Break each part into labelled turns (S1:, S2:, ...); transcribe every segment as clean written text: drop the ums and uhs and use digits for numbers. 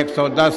S1: 110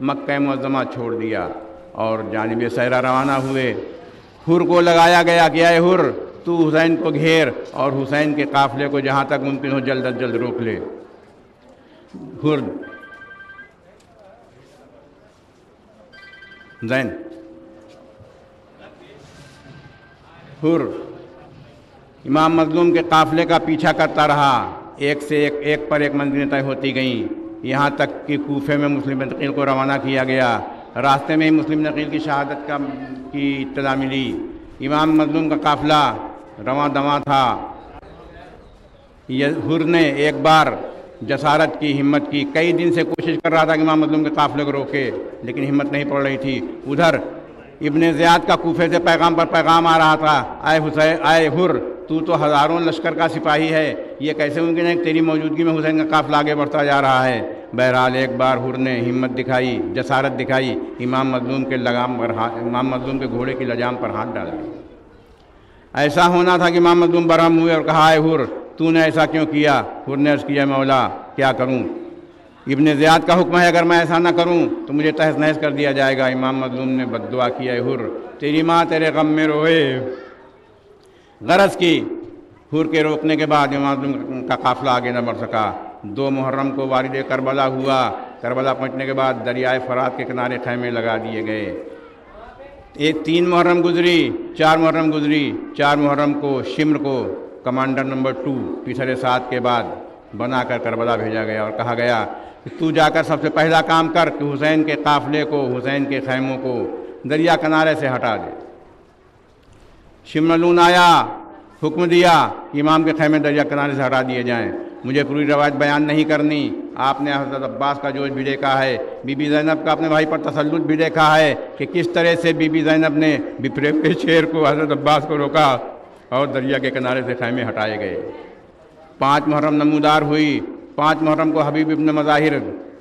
S1: مکہ معظمہ چھوڑ دیا اور جانب صحرا روانہ ہوئے۔ حر کو لگایا گیا کہ اے حر تو حسین کو گھیر اور حسین کے قافلے کو جہاں تک ممکن ہو جلد از جلد روک لے۔ حر زین حر امام مظلوم کے قافلے کا پیچھا کرتا رہا، ایک سے ایک پر ایک منزلیں طے ہوتی گئیں، یہاں تک کہ کوفے میں مسلم بن عقیل کو روانہ کیا گیا۔ راستے میں ہی مسلم بن عقیل کی شہادت کی اطلاع ملی۔ امام مظلوم کا قافلہ رواں دواں تھا۔ حر نے ایک بار جسارت کی، ہمت کی، کئی دن سے کوشش کر رہا تھا کہ امام مظلوم کے قافلے کو روکے، لیکن ہمت نہیں پڑ رہی تھی۔ ادھر ابن زیاد کا کوفے سے پیغام پر پیغام آ رہا تھا، اے حر تو ہزاروں لشکر کا سپاہی ہے، یہ کیسے ممکن ہے کہ تیری موجودگی میں حسین کا قافلہ آگے بڑھتا جا رہا ہے۔ بہرحال ایک بار حر نے ہمت دکھائی، جسارت دکھائی، امام مظلوم کے گھوڑے کی لجام پر ہاتھ ڈال دیا۔ ایسا ہونا تھا کہ امام مظلوم برہم ہوئے اور کہا، اے حر تو نے ایسا کیوں کیا؟ حر نے عرض کیا، مولا کیا کروں، ابن زیاد کا حکم ہے، اگر میں ایسا نہ کروں تو مجھے تہس نہس کر دیا جائے گا۔ امام مظلوم نے بد دعا کیا، اے حر تیری ماں تیرے غم میں روئے۔ غرض کی حر کے روکنے کے بعد امام مظلوم کا قافلہ آگے نہ بڑھ سکا۔ 2 محرم کو وارد کربلا ہوا۔ کربلا پہنچنے کے بعد دریائے فرات کے کنارے خیمے لگا دیے گئے۔ 3 محرم گزری، 4 محرم گزری۔ 4 محرم کو شمر کو کمانڈر نمبر 2 پیسر سعد کے بعد بنا کر کربلا بھیجا گیا اور کہا گیا کہ تو جا کر سب سے پہلا کام کر کہ حسین کے قافلے کو، حسین کے خیموں کو دریا کنارے سے ہٹا دے۔ شمرلون آیا، حکم دیا کہ امام کے خیمے دریا کنارے سے ہٹا دیے جائیں۔ مجھے پوری روایت بیان نہیں کرنی، آپ نے حضرت عباس کا جوش بھی دیکھا ہے، بی بی زینب کا اپنے بھائی پر تسلط بھی دیکھا ہے کہ کس طرح سے بی بی زینب نے بپھرے ہوئے شیر کو، حضرت عباس کو روکا اور دریا کے کنارے سے خیمے ہٹائے گئے۔ 5 محرم نمودار ہوئی۔ 5 محرم کو حبیب ابن مظاہر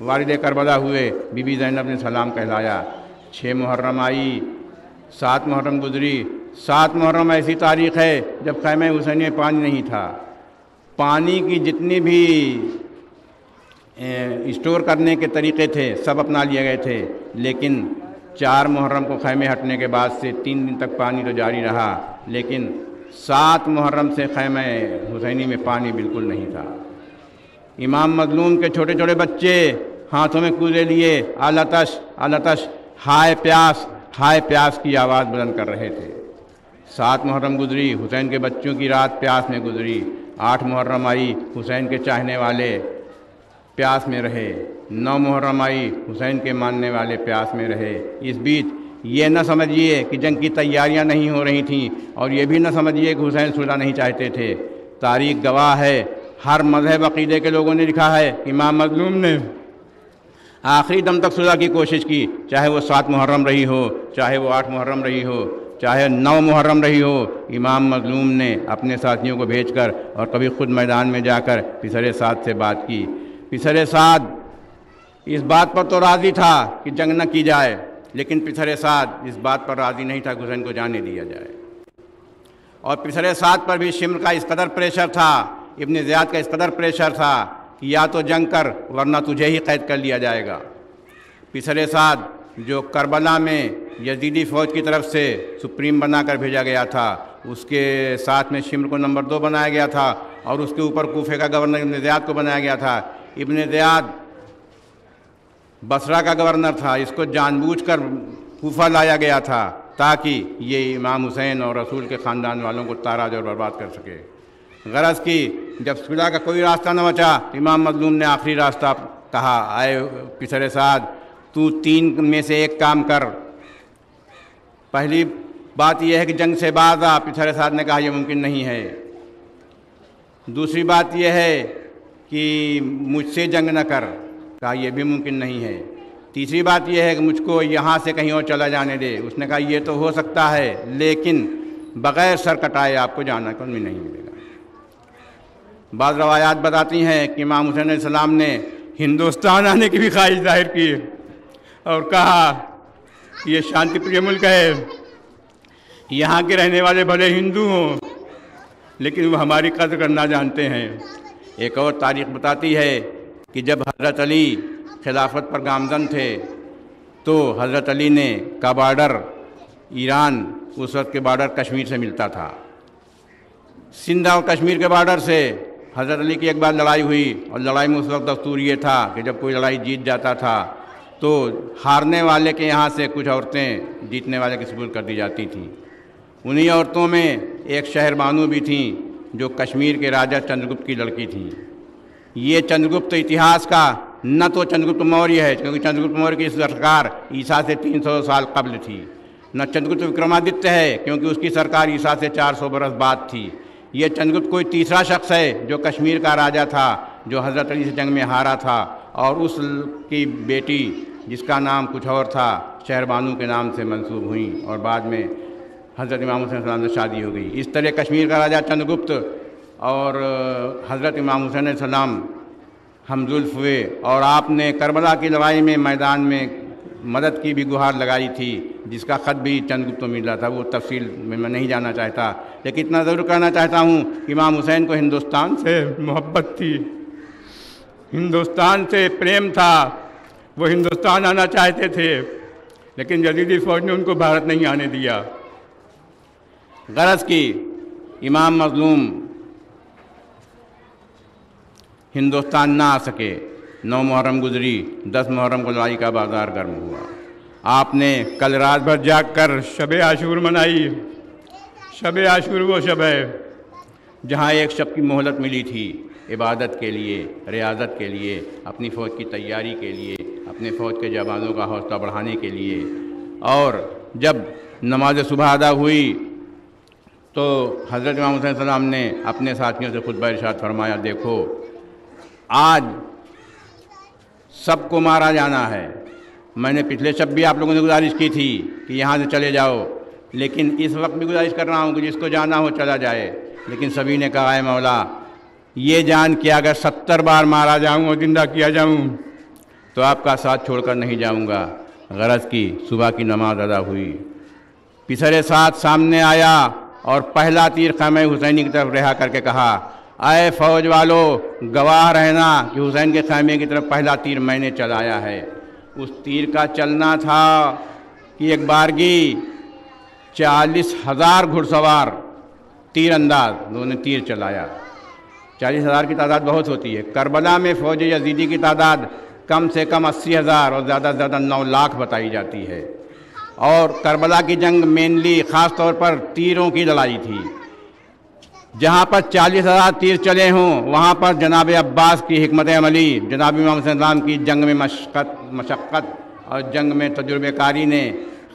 S1: والد کربلا ہوئے، بی بی زینب نے سلام کہلایا۔ 6 محرم آئی، 7 محرم گزری۔ 7 محرم ایسی تاریخ ہے جب خیمہ حسینی میں پانی نہیں تھا۔ پانی کی جتنی بھی اسٹور کرنے کے طریقے تھے سب اپنا لیے گئے تھے، لیکن 4 محرم کو خیمے ہٹنے کے بعد سے 3 دن تک پانی تو جاری رہا، لیکن 7 محرم سے خیمہ حسینی میں پانی بالکل نہیں تھا۔ امام مظلوم کے چھوٹے چھوٹے بچے ہاتھوں میں کوزے لیے آلتش آلتش ہائے پیاس کی آواز بلند کر رہے تھے۔ 7 محرم گزری، حسین کے بچوں کی رات پیاس میں گزری۔ 8 محرم آئی، حسین کے چاہنے والے پیاس میں رہے۔ 9 محرم آئی، حسین کے ماننے والے پیاس میں رہے۔ اس بیچ یہ نہ سمجھیے کہ جنگ کی تیاریاں نہیں ہو رہی تھیں، اور یہ بھی نہ سمجھیے کہ حسین صلح نہیں چاہتے تھے۔ تاریخ گواہ ہے، ہر مذہب عقیدے کے لوگوں نے لکھا ہے کہ امام مظلوم نے آخری دم تک صلح کی کوشش کی، چاہے وہ 7 محرم رہی ہو، چاہے وہ 8 محرم رہی ہو، چاہے 9 محرم رہی ہو۔ امام مظلوم نے اپنے ساتھیوں کو بھیج کر اور کبھی خود میدان میں جا کر پیسر سعد سے بات کی۔ پیسر سعد اس بات پر تو راضی تھا کہ جنگ نہ کی جائے، لیکن پیسر سعد اس بات پر راضی نہیں تھا کہ حسین کو جانے دیا جائے۔ اور پیسر سعد پر بھی شمر کا اس قدر پریشر تھا، ابن زیاد کا اس قدر پریشر تھا کہ یا تو جنگ کر ورنہ تجھے ہی قید کر لیا جائے گا۔ پیسر سعد جو کربلا میں یزیدی فوج کی طرف سے سپریم بنا کر بھیجا گیا تھا، اس کے ساتھ میں شمر کو نمبر 2 بنایا گیا تھا، اور اس کے اوپر کوفے کا گورنر ابن زیاد کو بنایا گیا تھا۔ ابن زیاد بصرہ کا گورنر تھا، اس کو جان بوجھ کر کوفہ لایا گیا تھا تاکہ یہ امام حسین اور رسول کے خاندان والوں کو تاراج اور برباد کر سکے۔ غرض کی جب صلح کا کوئی راستہ نہ بچا، امام مظلوم نے آخری راستہ کہا، اے پیسر سعد تو 3 میں سے ایک کام کر۔ پہلی بات یہ ہے کہ جنگ سے باز آ۔ پیسر سعد نے کہا یہ ممکن نہیں ہے۔ دوسری بات یہ ہے کہ مجھ سے جنگ نہ کر، کہا یہ بھی ممکن نہیں ہے۔ تیسری بات یہ ہے کہ مجھ کو یہاں سے کہیں اور چلا جانے دے۔ اس نے کہا یہ تو ہو سکتا ہے، لیکن بغیر سر کٹائے آپ کو جانا کون بھی نہیں ملے گا۔ بعض روایات بتاتی ہیں کہ امام حسین علیہ السلام نے ہندوستان آنے کی بھی خواہش ظاہر کی اور کہا یہ شانتی پریہ ملک ہے، یہاں کے رہنے والے بھلے ہندو ہوں لیکن وہ ہماری قدر کرنا جانتے ہیں۔ ایک اور تاریخ بتاتی ہے کہ جب حضرت علی خلافت پر گامزن تھے تو حضرت علی نے کا بارڈر ایران اس وقت کے بارڈر کشمیر سے ملتا تھا، سندھ اور کشمیر کے بارڈر سے حضرت علی کی ایک بار لڑائی ہوئی، اور لڑائی میں اس وقت دستور یہ تھا کہ جب کوئی لڑائی جیت جاتا تھا تو ہارنے والے کے یہاں سے کچھ عورتیں جیتنے والے کے سپرد کر دی جاتی تھیں۔ انہی عورتوں میں ایک شہر بانو بھی تھیں جو کشمیر کے راجہ چندرگپت کی لڑکی تھیں۔ یہ چندرگپت اتہاس کا نہ تو چندرگپت موریہ ہے، کیونکہ چندرگپت موریہ کی سرکار عیسیٰ سے 300 سال قبل تھی، نہ چندرگپت وکرمادتیہ ہے کیونکہ اس کی سرکار عیسیٰ سے 400 برس بعد تھی۔ یہ چندرگپت کوئی تیسرا شخص ہے جو کشمیر کا راجہ تھا، جو حضرت علی سے جنگ میں ہارا تھا، اور اس کی بیٹی جس کا نام کچھ اور تھا شہر بانو کے نام سے منسوب ہوئیں، اور بعد میں حضرت امام حسین علیہ السلام سے شادی ہو گئی۔ اس طرح کشمیر کا راجہ چندرگپت اور حضرت امام حسین علیہ السلام ہم زلف ہوئے، اور آپ نے کربلا کی لڑائی میں میدان میں مدد کی بھی گہار لگائی تھی، جس کا خط بھی چندرگپت کو ملا تھا۔ وہ تفصیل میں نہیں جانا چاہتا، لیکن اتنا ضرور کہنا چاہتا ہوں کہ امام حسین کو ہندوستان سے محبت تھی، ہندوستان سے پریم تھا، وہ ہندوستان آنا چاہتے تھے، لیکن یزیدی فوج نے ان کو بھارت نہیں آنے دیا۔ غرض کی امام مظلوم ہندوستان نہ آ سکے، 9 محرم گزری، 10 محرم کو لڑائی کا بازار گرم ہوا۔ آپ نے کل رات بھر جاگ کر شب عاشور منائی۔ شب عاشور وہ شب ہے جہاں ایک شب کی مہلت ملی تھی عبادت کے لیے، ریاضت کے لیے، اپنی فوج کی تیاری کے لیے، اپنے فوج کے جوانوں کا حوصلہ بڑھانے کے لیے۔ اور جب نماز صبح ادا ہوئی تو حضرت امام حسین علیہ السلام نے اپنے ساتھیوں سے خطبہ ارشاد فرمایا، دیکھو آج سب کو مارا جانا ہے۔ میں نے پچھلے شب بھی آپ لوگوں نے گزارش کی تھی کہ یہاں سے چلے جاؤ، لیکن اس وقت بھی گزارش کر رہا ہوں کہ جس کو جانا ہو چلا جائے، لیکن سبھی نے کہا، اے مولا یہ جان کہ اگر 70 بار مارا جاؤں اور زندہ کیا جاؤں تو آپ کا ساتھ چھوڑ کر نہیں جاؤں گا۔ غرض کی صبح کی نماز ادا ہوئی، پسرے ساتھ سامنے آیا اور پہلا تیر خیمہ حسینی کی طرف رہا کر کے کہا، اے فوج والو گواہ رہنا کہ حسین کے خیمے کی طرف پہلا تیر میں نے چلایا ہے۔ اس تیر کا چلنا تھا کہ ایک بارگی 40,000 گھڑ سوار تیر انداز انہوں نے تیر چلایا۔ 40,000 کی تعداد بہت ہوتی ہے۔ کربلا میں فوج یزیدی کی تعداد کم سے کم 80,000 اور زیادہ سے زیادہ 9 لاکھ بتائی جاتی ہے، اور کربلا کی جنگ مینلی خاص طور پر تیروں کی لڑائی تھی۔ جہاں پر 40,000 تیر چلے ہوں وہاں پر جناب عباس کی حکمت عملی، جناب امام حسین السلام کی جنگ میں مشقت اور جنگ میں تجربہ کاری نے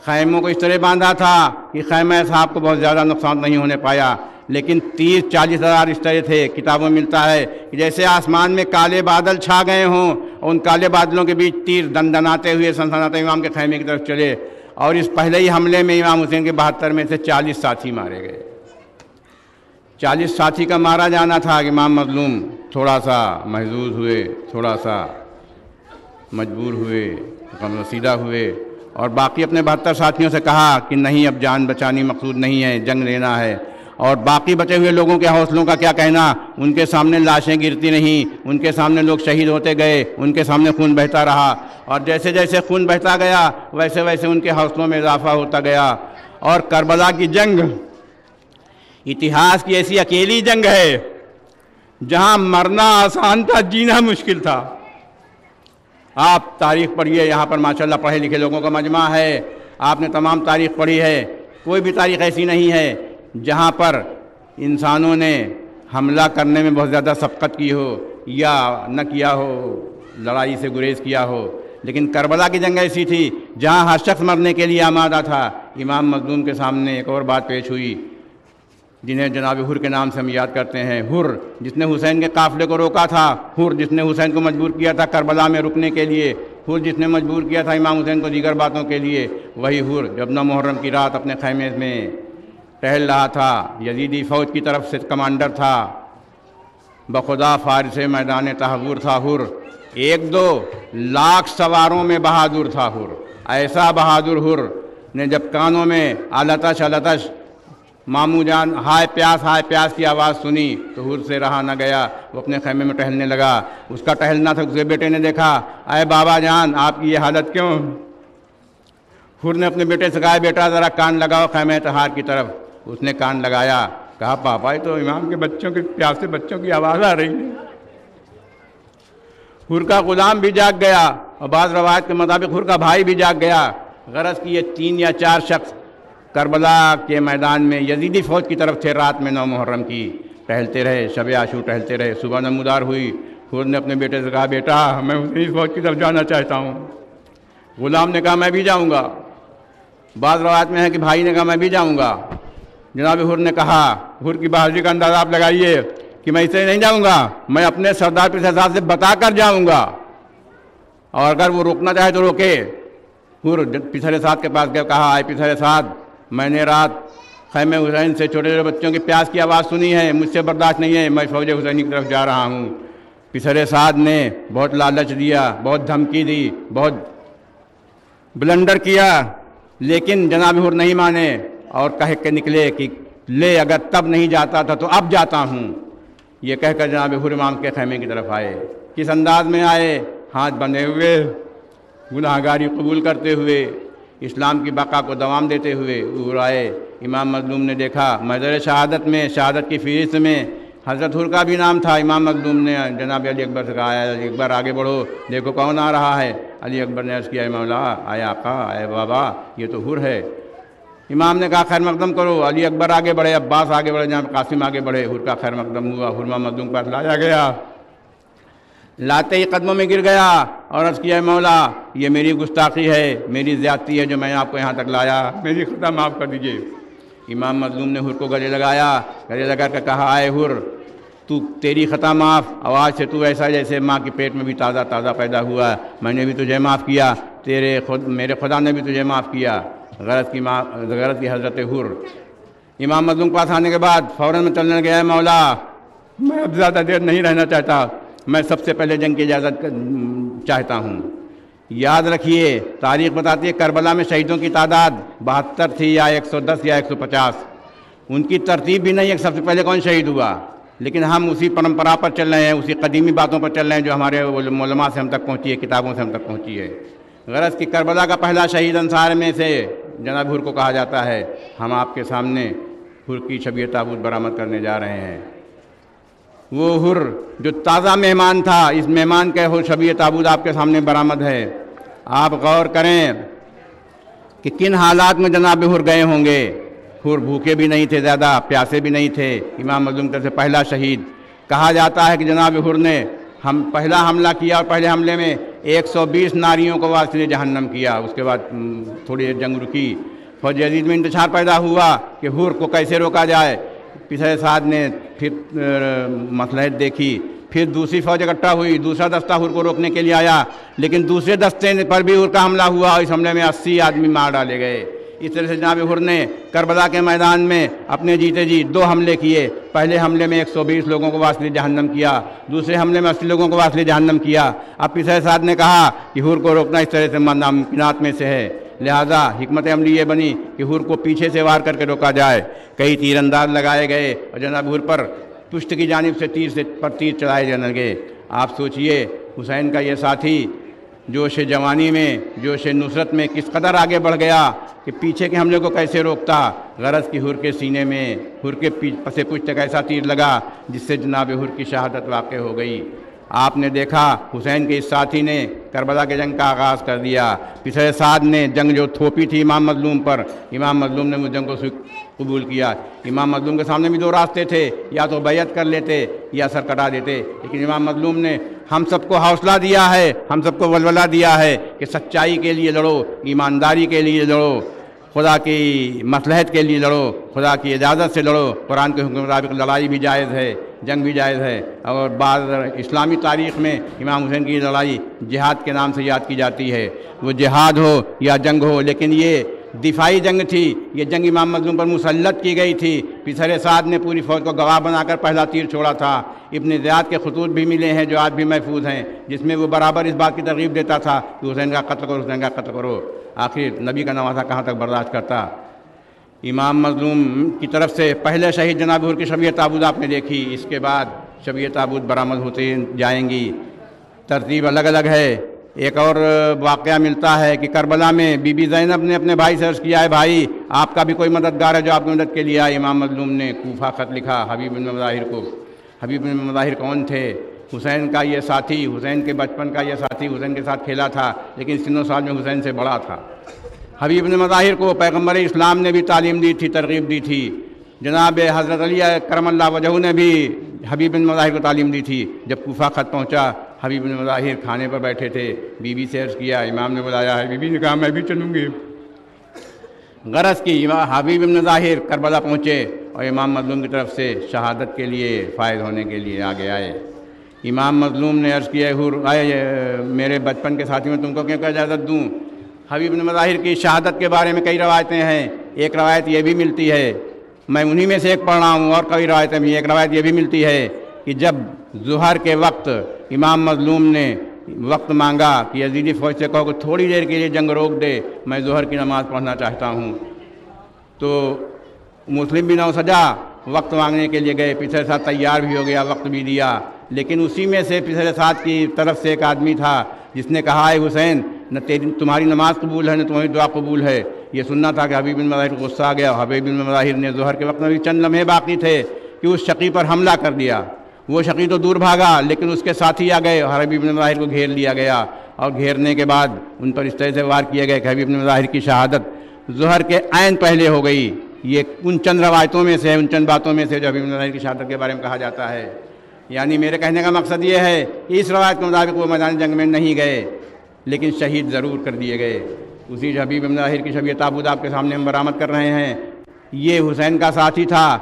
S1: خیموں کو اس طرح باندھا تھا کہ خیمہ صاحب کو بہت زیادہ نقصان نہیں ہونے پایا، لیکن تیر 40,000 اس طرح تھے۔ کتابوں میں ملتا ہے کہ جیسے آسمان میں کالے بادل چھا گئے ہوں، ان کالے بادلوں کے بیچ تیر دندناتے ہوئے سنسناتے امام کے خیمے کی طرف چلے، اور اس پہلے ہی حملے میں امام حسین کے 72 میں سے 40 ساتھی مارے گئے۔ 40 ساتھی کا مارا جانا تھا کہ امام مظلوم تھوڑا سا محظوظ ہوئے، تھوڑا سا مجبور ہوئے، غم رسیدہ ہوئے، اور باقی اپنے 72 ساتھیوں سے کہا کہ نہیں، اب جان بچانی مقصود نہیں ہے، جنگ لینا ہے۔ اور باقی بچے ہوئے لوگوں کے حوصلوں کا کیا کہنا، ان کے سامنے لاشیں گرتی نہیں، ان کے سامنے لوگ شہید ہوتے گئے، ان کے سامنے خون بہتا رہا، اور جیسے جیسے خون بہتا گیا ویسے ویسے ان کے حوصلوں میں اضافہ ہوتا گیا۔ اور کربلا کی جنگ اتہاس کی ایسی اکیلی جنگ ہے جہاں مرنا آسان تھا، جینا مشکل تھا۔ آپ تاریخ پڑھیے، یہاں پر ماشاءاللہ پڑھے لکھے لوگوں کا مجمع ہے، آپ نے تمام تاریخ پڑھی ہے، کوئی بھی تاریخ ایسی نہیں ہے جہاں پر انسانوں نے حملہ کرنے میں بہت زیادہ سبقت کی ہو یا نہ کیا ہو، لڑائی سے گریز کیا ہو، لیکن کربلا کی جنگ ایسی تھی جہاں ہر شخص مرنے کے لیے آمادہ تھا۔ امام مظلوم کے سامنے ایک اور بات پیش ہوئی جنہیں جناب حر کے نام سے ہم یاد کرتے ہیں۔ حر جس نے حسین کے قافلے کو روکا تھا، حر جس نے حسین کو مجبور کیا تھا کربلا میں رکنے کے لیے، حر جس نے مجبور کیا تھا امام حسین کو دیگر باتوں کے لیے، وہی حر جب 9 محرم کی رات اپنے خیمے میں ٹہل رہا تھا، یزیدی فوج کی طرف سے کمانڈر تھا، بخدا فارس میدان تحور تھا حر، 1-2 لاکھ سواروں میں بہادر تھا حر۔ ایسا بہادر حر نے جب کانوں میں آلتش آلتش مامو جان ہائے پیاس کی آواز سنی تو حر سے رہا نہ گیا، وہ اپنے خیمے میں ٹہلنے لگا۔ اس کا ٹہلنا تھا، اس کے بیٹے نے دیکھا، اے بابا جان آپ کی یہ حالت کیوں؟ حر نے اپنے بیٹے سے کہا بیٹا ذرا کان لگاؤ خیمہ طہار کی طرف. اس نے کان لگایا. کہا پاپا یہ تو امام کے بچوں کے پیاسے بچوں کی آواز آ رہی ہے. حر کا غلام بھی جاگ گیا اور بعض روایت کے مطابق حر کا بھائی بھی جاگ گیا. غرض کہ یہ 3 یا 4 شخص کربلا کے میدان میں یزیدی فوج کی طرف تھے. رات میں 9 محرم کی ٹہلتے رہے, شب عاشور ٹہلتے رہے. صبح نمودار ہوئی. حر نے اپنے بیٹے سے کہا بیٹا میں اسی فوج کی طرف جانا چاہتا ہوں. غلام نے کہا میں بھی جاؤں گا. بعض روایت میں ہے کہ بھائی نے کہا میں بھی جاؤں گا. جناب حر نے کہا, حر کی بہادری کا اندازہ آپ لگائیے کہ میں اسے نہیں جاؤں گا, میں اپنے سردار پیسہ صاحب سے بتا کر جاؤں گا, اور اگر وہ روکنا چاہے تو روکے. حر پسر سعد کے پاس گیا. کہا آئے پسر سعد, میں نے رات خیمہ حسین سے چھوٹے چھوٹے بچوں کی پیاس کی آواز سنی ہے, مجھ سے برداشت نہیں ہے, میں فوج حسینی کی طرف جا رہا ہوں. پسر سعد نے بہت لالچ دیا, بہت دھمکی دی, بہت بلنڈر کیا, لیکن جناب حر نہیں مانے اور کہہ کے نکلے کہ لے اگر تب نہیں جاتا تھا تو اب جاتا ہوں. یہ کہہ کر جناب حر امام کے خیمے کی طرف آئے. کس انداز میں آئے؟ ہاتھ بندھے ہوئے, گناہگاری قبول کرتے ہوئے, اسلام کی بقا کو دوام دیتے ہوئے حر آئے. امام مظلوم نے دیکھا محضر شہادت میں, شہادت کی فہرست میں حضرت حر کا بھی نام تھا. امام مظلوم نے جناب علی اکبر سے کہا علی اکبر آگے بڑھو, دیکھو کون آ رہا ہے. علی اکبر نے عرض کیا اے مولا, اے آقا, اے بابا, یہ تو حر ہے. امام نے کہا خیر مقدم کرو. علی اکبر آگے بڑھے, عباس آگے بڑھے, جناب قاسم آگے بڑھے. حر کا خیر مقدم ہوا. حر امام مظلوم کے پاس لایا گیا. لاتے ہی قدموں میں گر گیا اور عرض کیا اے مولا یہ میری گستاخی ہے, میری زیادتی ہے جو میں نے آپ کو یہاں تک لایا, میری خطا معاف کر دیجیے. امام مظلوم نے حر کو گلے لگایا. گلے لگا کر کہا اے حر, تیری خطا معاف, آواز سے تو ایسا جیسے ماں کے پیٹ میں بھی تازہ تازہ پیدا ہوا. میں نے بھی تجھے معاف کیا, میرے خدا نے بھی تجھے معاف کیا. غرض کی حضرت حر امام مظلوم کے پاس آنے کے بعد فوراً میں چلنے گیا. مولا میں اب زیادہ دیر نہیں رہنا چاہتا, میں سب سے پہلے جنگ کی اجازت چاہتا ہوں. یاد رکھیے تاریخ بتاتی ہے کربلا میں شہیدوں کی تعداد 72 تھی یا 110 یا 150. ان کی ترتیب بھی نہیں ہے کہ سب سے پہلے کون شہید ہوا, لیکن ہم اسی پرمپرا پر چل رہے ہیں, اسی قدیمی باتوں پر چل رہے ہیں جو ہمارے علماء سے ہم تک پہنچی ہے, کتابوں سے ہم تک پہنچی ہے. غرض کہ کربلا کا پہلا شہید انصار میں سے جناب حر کو کہا جاتا ہے. ہم آپ کے سامنے حر کی شبیہ تابوت برآمد کرنے جا رہے ہیں. وہ حر جو تازہ مہمان تھا, اس مہمان کا حر شبیہ تابوت آپ کے سامنے برآمد ہے. آپ غور کریں کہ کن حالات میں جناب حر گئے ہوں گے. حر بھوکے بھی نہیں تھے, زیادہ پیاسے بھی نہیں تھے. امام مظلوم کی طرف سے پہلا شہید. کہا جاتا ہے کہ جناب حر نے پہلا حملہ کیا اور پہلے حملے میں 120 ناریوں کو واسطے جہنم کیا. اس کے بعد تھوڑی جنگ رکی. فوج یزید میں انتشار پیدا ہوا کہ حر کو کیسے روکا جائے. پسر سعد نے پھر مصلحت دیکھی, پھر دوسری فوج اکٹھا ہوئی, دوسرا دستہ حر کو روکنے کے لیے آیا, لیکن دوسرے دستے پر بھی حر کا حملہ ہوا اور اس حملے میں 80 آدمی مار ڈالے گئے. اس طرح سے جناب حر نے کربلا کے میدان میں اپنے جیتے جی 2 حملے کیے. پہلے حملے میں 120 لوگوں کو واسطے جہنم کیا, دوسرے حملے میں 80 لوگوں کو واسطے جہنم کیا. اب پسر سعد نے کہا کہ حر کو روکنا اس طرح سے ناممکنات میں سے ہے, لہذا حکمت عملی یہ بنی کہ حر کو پیچھے سے وار کر کے روکا جائے. کئی تیر انداز لگائے گئے اور جناب حر پر پشت کی جانب سے تیر چلائے جانے لگے. آپ سوچئے حسین کا یہ ساتھی جوش جوانی میں, جوش نصرت میں کس قدر آگے بڑھ گیا کہ پیچھے کے حملے کو کیسے روکتا. غرض کی حر کے سینے میں, حر کے پس پشت تک ایسا تیر لگا جس سے جناب حر کی شہادت واقع ہو گئی. آپ نے دیکھا حسین کے اس ساتھی نے کربلا کے جنگ کا آغاز کر دیا. پسر سعد نے جنگ جو تھوپی تھی امام مظلوم پر, امام مظلوم نے اس جنگ کو قبول کیا. امام مظلوم کے سامنے بھی 2 راستے تھے, یا تو بیعت کر لیتے یا سر کٹا دیتے, لیکن امام مظلوم نے ہم سب کو حوصلہ دیا ہے, ہم سب کو ولولہ دیا ہے کہ سچائی کے لیے لڑو, ایمانداری کے لیے لڑو, خدا کی مصلحت کے لیے لڑو, خدا کی اجازت سے لڑو. قرآن کے حکم کے مطابق لڑائی بھی جائز ہے, جنگ بھی جائز ہے. اور بعض اسلامی تاریخ میں امام حسین کی لڑائی جہاد کے نام سے یاد کی جاتی ہے. وہ جہاد ہو یا جنگ ہو, لیکن یہ دفاعی جنگ تھی. یہ جنگ امام مظلوم پر مسلط کی گئی تی. پسر سعد نے پوری فوج کو گواہ بنا کر پہلا تیر چھوڑا تھا. ابن زیاد کے خطوط بھی ملے ہیں جو آج بھی محفوظ ہیں, جس میں وہ برابر اس بات کی ترغیب دیتا تھا کہ حسین کا قتل کرو, حسین کا قتل کرو. آخر نبی کا نواسہ کہاں تک برداشت کرتا. امام مظلوم کی طرف سے پہلے شہید جناب حر کی شبیہ تابوت آپ نے دیکھی. اس کے بعد شبیہ تابوت برآمد ہوتے جائیں گی. ترتیب الگ الگ ہے. ایک اور واقعہ ملتا ہے کہ کربلا میں بی بی زینب نے اپنے بھائی سے عرض کیا ہے بھائی آپ کا بھی کوئی مددگار ہے جو آپ کی مدد کے لیے آئے. امام مظلوم نے کوفہ خط لکھا حبیب بن مظاہر کو. حبیب بن مظاہر کون تھے؟ حسین کا یہ ساتھی، حسین کے بچپن کا یہ ساتھی، حسین کے ساتھ کھیلا تھا لیکن سن و سال میں حسین سے بڑا تھا. حبیب بن مظاہر کو پیغمبر اسلام نے بھی تعلیم دی تھی، ترغیب دی تھی. جناب حضرت علی کرم اللہ وجہہ نے بھی حبیب بن مظاہر کو تعلیم دی تھی. جب کوفہ خط پہنچا حبیب بن مظاہر کھانے پر بیٹھے تھے، بی بی سے عرض کیا، امام نے بلایا ہے، بی بی نے کہا میں بھی چلوں گی. غرض کی حبیب بن مظاہر کربلا پہنچے اور امام مظلوم کی طرف سے شہادت کے لیے فائز ہونے کے لیے آگے آئے. امام مظلوم نے عرض کیا میرے بچپن کے ساتھی میں تم کو کیوں اجازت دوں؟ حبیب بن مظاہر کی شہادت کے بارے میں کئی روایتیں ہیں. ایک روایت یہ بھی ملتی ہے، میں انہی میں سے ایک پڑھ رہا ہوں اور کئی روایتیں بھی. ایک روایت یہ بھی ملتی ہے کہ جب ظہر کے وقت امام مظلوم نے وقت مانگا کہ یزیدی فوج سے کہو کہ تھوڑی دیر کے لیے جنگ روک دے، میں ظہر کی نماز پڑھنا چاہتا ہوں، تو مسلم بھی نہ سجا وقت مانگنے کے لیے گئے. پچھلے ساتھ تیار بھی ہو گیا، وقت بھی دیا، لیکن اسی میں سے پچھلے ساتھ کی طرف سے ایک آدمی تھا جس نے کہا ہے حسین نہ تمہاری نماز قبول ہے نہ تمہاری دعا قبول ہے. یہ سننا تھا کہ حبیب بن مظاہر کو غصہ آ گیا. حبیب بن مظاہر نے ظہر کے وقت میں بھی چند لمحے باقی تھے کہ اس شقی پر حملہ کر دیا. وہ شقی تو دور بھاگا لیکن اس کے ساتھی آ گئے اور حبیب بن مظاہر کو گھیر لیا گیا. اور گھیرنے کے بعد ان پر اس طرح سے وار کیے گئے کہ حبیب بن مظاہر کی شہادت ظہر کے عین پہلے ہو گئی. یہ ان چند روایتوں میں سے، ان چند باتوں میں سے جو حبیب بن مظاہر کی شہادت کے بارے میں کہا جاتا ہے. یعنی میرے کہنے کا مقصد یہ ہے کہ اس روایت کے مطابق وہ میدان جنگ میں نہیں گئے لیکن شہید ضرور کر دیے گئے. اسی حبیب بن مظاہر کی شبیہ تابوت آپ کے سامنے ہم برآمد کر رہے ہیں. یہ حسین کا ساتھی تھا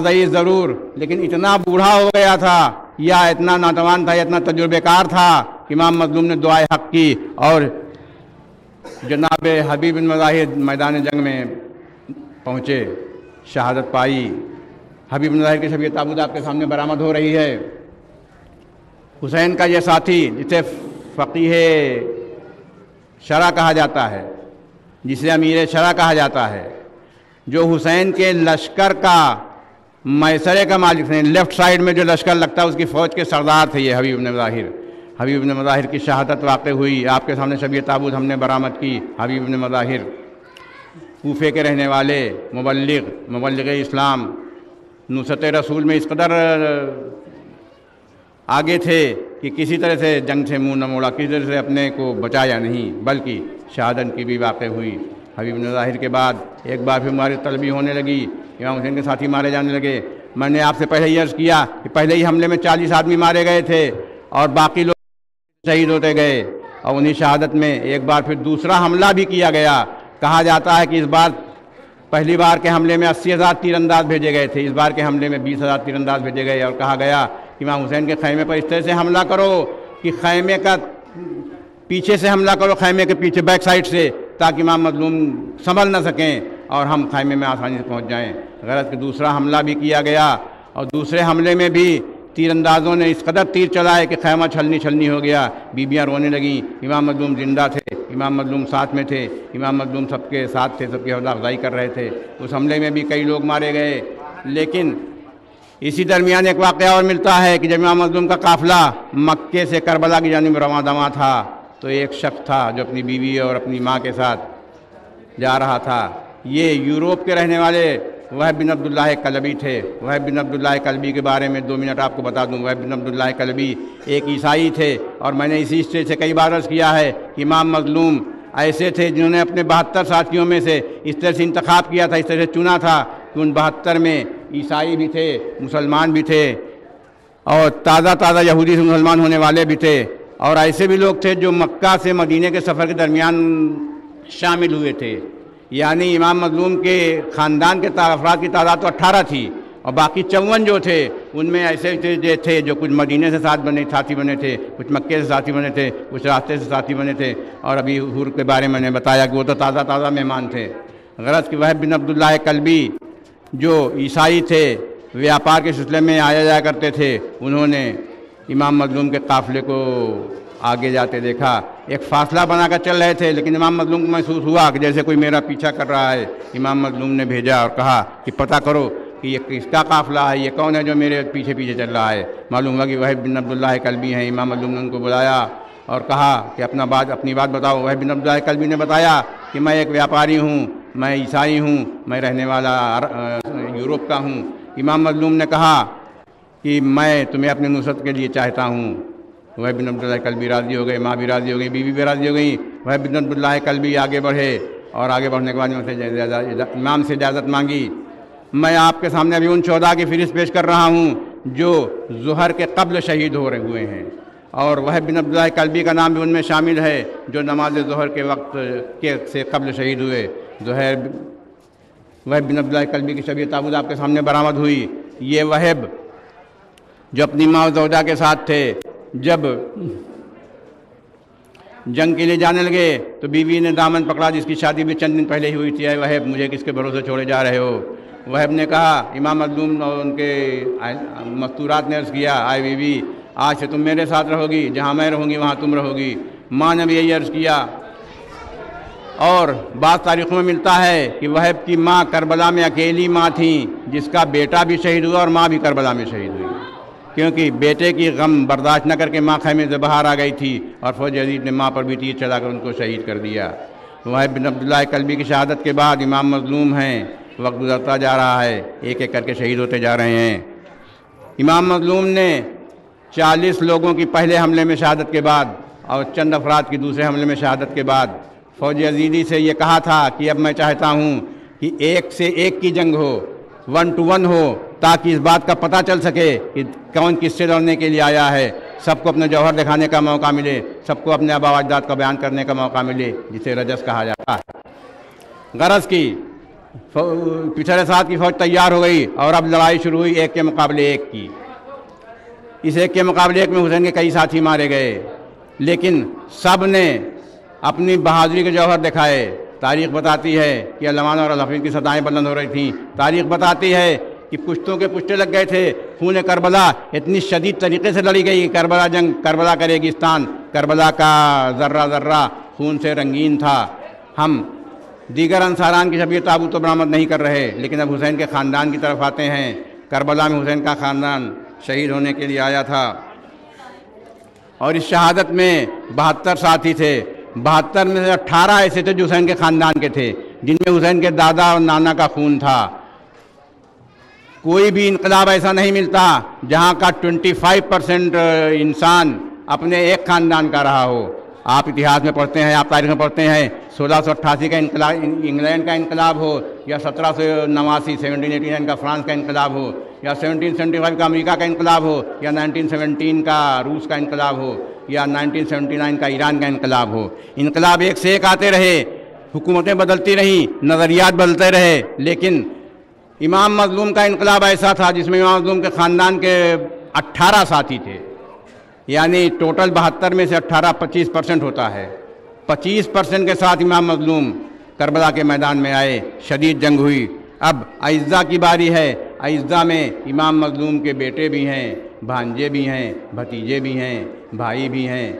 S1: ضعیف ضرور لیکن اتنا بوڑھا ہو گیا تھا یا اتنا ناتوان تھا یا اتنا تجربے کار تھا کہ امام مظلوم نے دعائے حق کی اور جناب حبیب بن مظاہر میدان جنگ میں پہنچے، شہادت پائی. حبیب بن مظاہر کی شبیہ تابوت آپ کے سامنے برآمد ہو رہی ہے. حسین کا یہ ساتھی جسے فقیہ شرع کہا جاتا ہے، جسے امیر شرع کہا جاتا ہے، جو حسین کے لشکر کا میسرے کا مالک تھے، لیفٹ سائیڈ میں جو لشکر لگتا ہے اس کی فوج کے سردار تھے یہ حبیب بن مظاہر. حبیب بن مظاہر کی شہادت واقع ہوئی، آپ کے سامنے شبیہ تابوت ہم نے برآمد کی. حبیب بن مظاہر کوفے کے رہنے والے، مبلغ اسلام، نصرت رسول میں اس قدر آگے تھے کہ کسی طرح سے جنگ سے منہ نہ موڑا، کسی طرح سے اپنے کو بچایا نہیں بلکہ شہادت کی بھی واقع ہوئی. حبیب بن مظاہر کے بعد ایک بار پھر ہماری طلبی ہونے لگی، امام حسین کے ساتھی مارے جانے لگے. میں نے آپ سے پہلے ہی عرض کیا کہ پہلے ہی حملے میں 40 آدمی مارے گئے تھے اور باقی لوگ شہید ہوتے گئے اور انہی شہادت میں ایک بار پھر دوسرا حملہ بھی کیا گیا. کہا جاتا ہے کہ اس بار پہلی بار کے حملے میں 80,000 تیر انداز بھیجے گئے تھے، اس بار کے حملے میں 20,000 تیر انداز بھیجے گئے اور کہا گیا کہ امام حسین کے خیمے پر اس طرح سے حملہ کرو کہ خیمے کا پیچھے سے حملہ کرو، خیمے کے پیچھے بیک سائڈ سے، تاکہ امام مظلوم سنبھل نہ سکیں اور ہم خیمے میں آسانی سے پہنچ جائیں. غرض کہ دوسرا حملہ بھی کیا گیا اور دوسرے حملے میں بھی تیر اندازوں نے اس قدر تیر چلائے کہ خیمہ چھلنی ہو گیا. بیبیاں رونے لگیں. امام مظلوم زندہ تھے، امام مظلوم ساتھ میں تھے، امام مظلوم سب کے ساتھ تھے، سب کی حوصلہ افزائی کر رہے تھے. اس حملے میں بھی کئی لوگ مارے گئے. لیکن اسی درمیان ایک واقعہ اور ملتا ہے کہ جب امام مظلوم کا قافلہ مکے سے کربلا کی جانب رواں دواں تھا تو ایک شخص تھا جو اپنی بیوی اور اپنی ماں کے ساتھ جا رہا تھا. یہ یوروپ کے رہنے والے وہب بن عبداللہ کلبی تھے. وہب بن عبداللہ کلبی کے بارے میں 2 منٹ آپ کو بتا دوں. وہب بن عبداللہ کلبی ایک عیسائی تھے اور میں نے اسی اسٹیج سے کئی بار عرض کیا ہے کہ امام مظلوم ایسے تھے جنہوں نے اپنے 72 ساتھیوں میں سے اس طرح سے انتخاب کیا تھا، اس طرح سے چنا تھا کہ ان 72 میں عیسائی بھی تھے، مسلمان بھی تھے اور تازہ یہودی سے مسلمان ہونے والے بھی تھے، اور ایسے بھی لوگ تھے جو مکہ سے مدینے کے سفر کے درمیان شامل ہوئے تھے. یعنی امام مظلوم کے خاندان کے افراد کی تعداد تو 18 تھی اور باقی 54 جو تھے ان میں ایسے تھے جو کچھ مدینے سے ساتھی بنے تھے، کچھ مکے سے ساتھی بنے تھے، کچھ راستے سے ساتھی بنے تھے، اور ابھی حور کے بارے میں نے بتایا کہ وہ تو تازہ مہمان تھے. غرض کہ وہب بن عبداللہ کلبی جو عیسائی تھے، ویاپار کے سلسلے میں آیا جایا کرتے تھے، انہوں نے امام مظلوم کے قافلے کو آگے جاتے دیکھا. ایک فاصلہ بنا کر چل رہے تھے لیکن امام مظلوم کو محسوس ہوا کہ جیسے کوئی میرا پیچھا کر رہا ہے. امام مظلوم نے بھیجا اور کہا کہ پتہ کرو کہ یہ کس کا قافلہ ہے، یہ کون ہے جو میرے پیچھے چل رہا ہے. معلوم ہوا کہ وہب بن عبداللہ کلبی ہیں. امام مظلوم نے ان کو بلایا اور کہا کہ اپنی بات بتاؤ۔ وہب بن عبداللہ کلبی نے بتایا کہ میں ایک ویاپاری ہوں، میں عیسائی ہوں، میں رہنے والا یورپ کا ہوں۔ امام مظلوم نے کہا کہ میں تمہیں اپنے نصرت کے لیے چاہتا ہوں۔ وہب بن عبداللہ کلبی راضی ہو گئے، ماں بھی راضی ہو گئی، بیوی بھی راضی ہو گئی۔ وہب بن عبداللہ کلبی آگے بڑھے اور آگے بڑھنے کے بعد امام سے اجازت مانگی۔ میں آپ کے سامنے ابھی ان شہداء کی فہرست پیش کر رہا ہوں جو ظہر کے قبل شہید ہو رہے ہوئے ہیں، اور وہب بن عبداللہ کلبی کا نام بھی ان میں شامل ہے جو نماز ظہر کے وقت سے قبل شہید ہوئے۔ وہب بن عبداللہ کلبی کی شبیہ تابوت آپ کے سامنے برآمد ہوئی۔ یہ وہب جو اپنی ماں زوجہ کے ساتھ تھے، جب جنگ کے لیے جانے لگے تو بیوی نے دامن پکڑا، جس کی شادی بھی چند دن پہلے ہی ہوئی تھی۔ اے وہب، مجھے کس کے بھروسے چھوڑے جا رہے ہو؟ وہب نے کہا، امام مظلوم اور ان کے مستورات نے عرض کیا، آئے بیوی، آج سے تم میرے ساتھ رہو گی، جہاں میں رہوں گی وہاں تم رہو گی۔ ماں نے بھی یہی عرض کیا، اور بعض تاریخوں میں ملتا ہے کہ وہب کی ماں کربلا میں اکیلی ماں تھیں جس کا بیٹا بھی شہید ہوا اور ماں بھی کربلا میں شہید ہوئی، کیونکہ بیٹے کی غم برداشت نہ کر کے ماں خیمے سے باہر آ گئی تھی اور فوج یزید نے ماں پر بھی تیر چلا کر ان کو شہید کر دیا۔ وہب بن عبداللہ کلبی کی شہادت کے بعد امام مظلوم ہیں، وقت گزرتا جا رہا ہے، ایک ایک کر کے شہید ہوتے جا رہے ہیں۔ امام مظلوم نے 40 لوگوں کی پہلے حملے میں شہادت کے بعد اور چند افراد کی دوسرے حملے میں شہادت کے بعد فوج یزیدی سے یہ کہا تھا کہ اب میں چاہتا ہوں کہ ایک سے ایک کی جنگ ہو، 1 to 1 ہو، تاکہ اس بات کا پتہ چل سکے کہ کون کس سے لڑنے کے لیے آیا ہے، سب کو اپنے جوہر دکھانے کا موقع ملے، سب کو اپنے آباء و اجداد کا بیان کرنے کا موقع ملے، جسے رجس کہا جاتا ہے۔ غرض کی پچھلے ساتھ کی فوج تیار ہو گئی اور اب لڑائی شروع ہوئی ایک کے مقابلے ایک کی۔ اس ایک کے مقابلے ایک میں حسین کے کئی ساتھی مارے گئے، لیکن سب نے اپنی بہادری کے جوہر دکھائے۔ تاریخ بتاتی ہے کہ علمان اور الحفیظ کی صدائیں بلند ہو رہی تھیں۔ تاریخ بتاتی ہے کہ پشتوں کے پشتے لگ گئے تھے۔ خون کربلا اتنی شدید طریقے سے لڑی گئی، کربلا جنگ، کربلا کا ریگستان، کربلا کا ذرہ ذرہ خون سے رنگین تھا۔ ہم دیگر انصاران کی شبیہ تابوت تو برآمد نہیں کر رہے، لیکن اب حسین کے خاندان کی طرف آتے ہیں۔ کربلا میں حسین کا خاندان شہید ہونے کے لیے آیا تھا، اور اس شہادت میں 72 ساتھی تھے۔ 72 میں سے 18 ایسے تھے جو حسین کے خاندان کے تھے، جن میں حسین کے دادا اور نانا کا خون تھا۔ کوئی بھی انقلاب ایسا نہیں ملتا جہاں کا 25% انسان اپنے ایک خاندان کا رہا ہو۔ آپ اتہاس میں پڑھتے ہیں، آپ تاریخ میں پڑھتے ہیں، 1688 کا انقلاب انگلینڈ کا انقلاب ہو، یا 1789 1789 کا فرانس کا انقلاب ہو، یا 1775 کا امریکہ کا انقلاب ہو، یا 1917 کا روس کا انقلاب ہو، یا 1979 کا ایران کا انقلاب ہو۔ انقلاب ایک سے ایک آتے رہے، حکومتیں بدلتی رہیں، نظریات بدلتے رہے، لیکن امام مظلوم کا انقلاب ایسا تھا جس میں امام مظلوم کے خاندان کے 18 ساتھی تھے، یعنی ٹوٹل 72 میں سے 18 25% ہوتا ہے۔ 25% کے ساتھ امام مظلوم کربلا کے میدان میں آئے، شدید جنگ ہوئی۔ اب اعزہ کی باری ہے۔ اعزہ میں امام مظلوم کے بیٹے بھی ہیں، بھانجے بھی ہیں، بھتیجے بھی ہیں، بھائی بھی ہیں،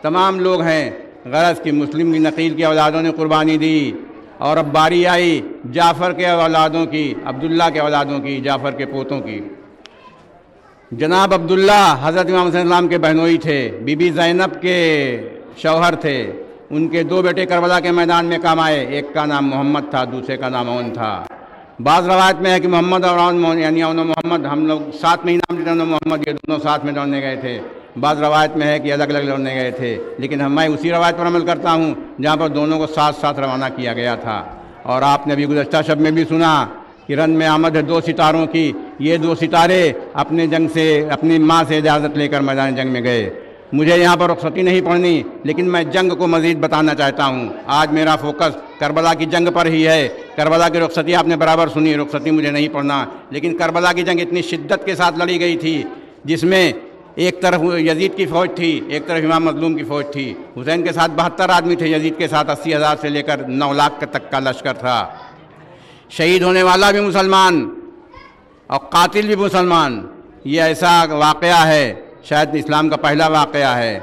S1: تمام لوگ ہیں۔ غرض کہ مسلم کی نقیل کی اولادوں نے قربانی دی، اور اب باری آئی جعفر کے اولادوں کی، عبداللہ کے اولادوں کی، جعفر کے پوتوں کی۔ جناب عبداللہ حضرت امام حسین السلام کے بہنوئی تھے، بی بی زینب کے شوہر تھے۔ ان کے 2 بیٹے کربلا کے میدان میں کام آئے، ایک کا نام محمد تھا، دوسرے کا نام اون تھا۔ بعض روایت میں ہے کہ محمد اور اون، یعنی اون و محمد، ہم لوگ ساتھ میں ہی نام لیتے ہیں، اون و محمد، یہ دونوں ساتھ میں دوڑنے گئے تھے۔ بعض روایت میں ہے کہ الگ الگ لڑنے گئے تھے، لیکن میں اسی روایت پر عمل کرتا ہوں جہاں پر دونوں کو ساتھ ساتھ روانہ کیا گیا تھا۔ اور آپ نے ابھی گزشتہ شب میں بھی سنا کہ رن میں آمد ہے 2 ستاروں کی۔ یہ 2 ستارے اپنے جنگ سے، اپنی ماں سے اجازت لے کر میدان جنگ میں گئے۔ مجھے یہاں پر رخصتی نہیں پڑھنی، لیکن میں جنگ کو مزید بتانا چاہتا ہوں۔ آج میرا فوکس کربلا کی جنگ پر ہی ہے۔ کربلا کی رخصتی آپ نے برابر سنی، رخصتی مجھے نہیں پڑھنا، لیکن کربلا کی جنگ اتنی شدت کے ساتھ لڑی گئی تھی جس میں ایک طرف یزید کی فوج تھی، ایک طرف امام مظلوم کی فوج تھی۔ حسین کے ساتھ 72 آدمی تھے، یزید کے ساتھ 80,000 سے لے کر 9 لاکھ تک کا لشکر تھا۔ شہید ہونے والا بھی مسلمان اور قاتل بھی مسلمان۔ یہ ایسا واقعہ ہے، شاید اسلام کا پہلا واقعہ ہے،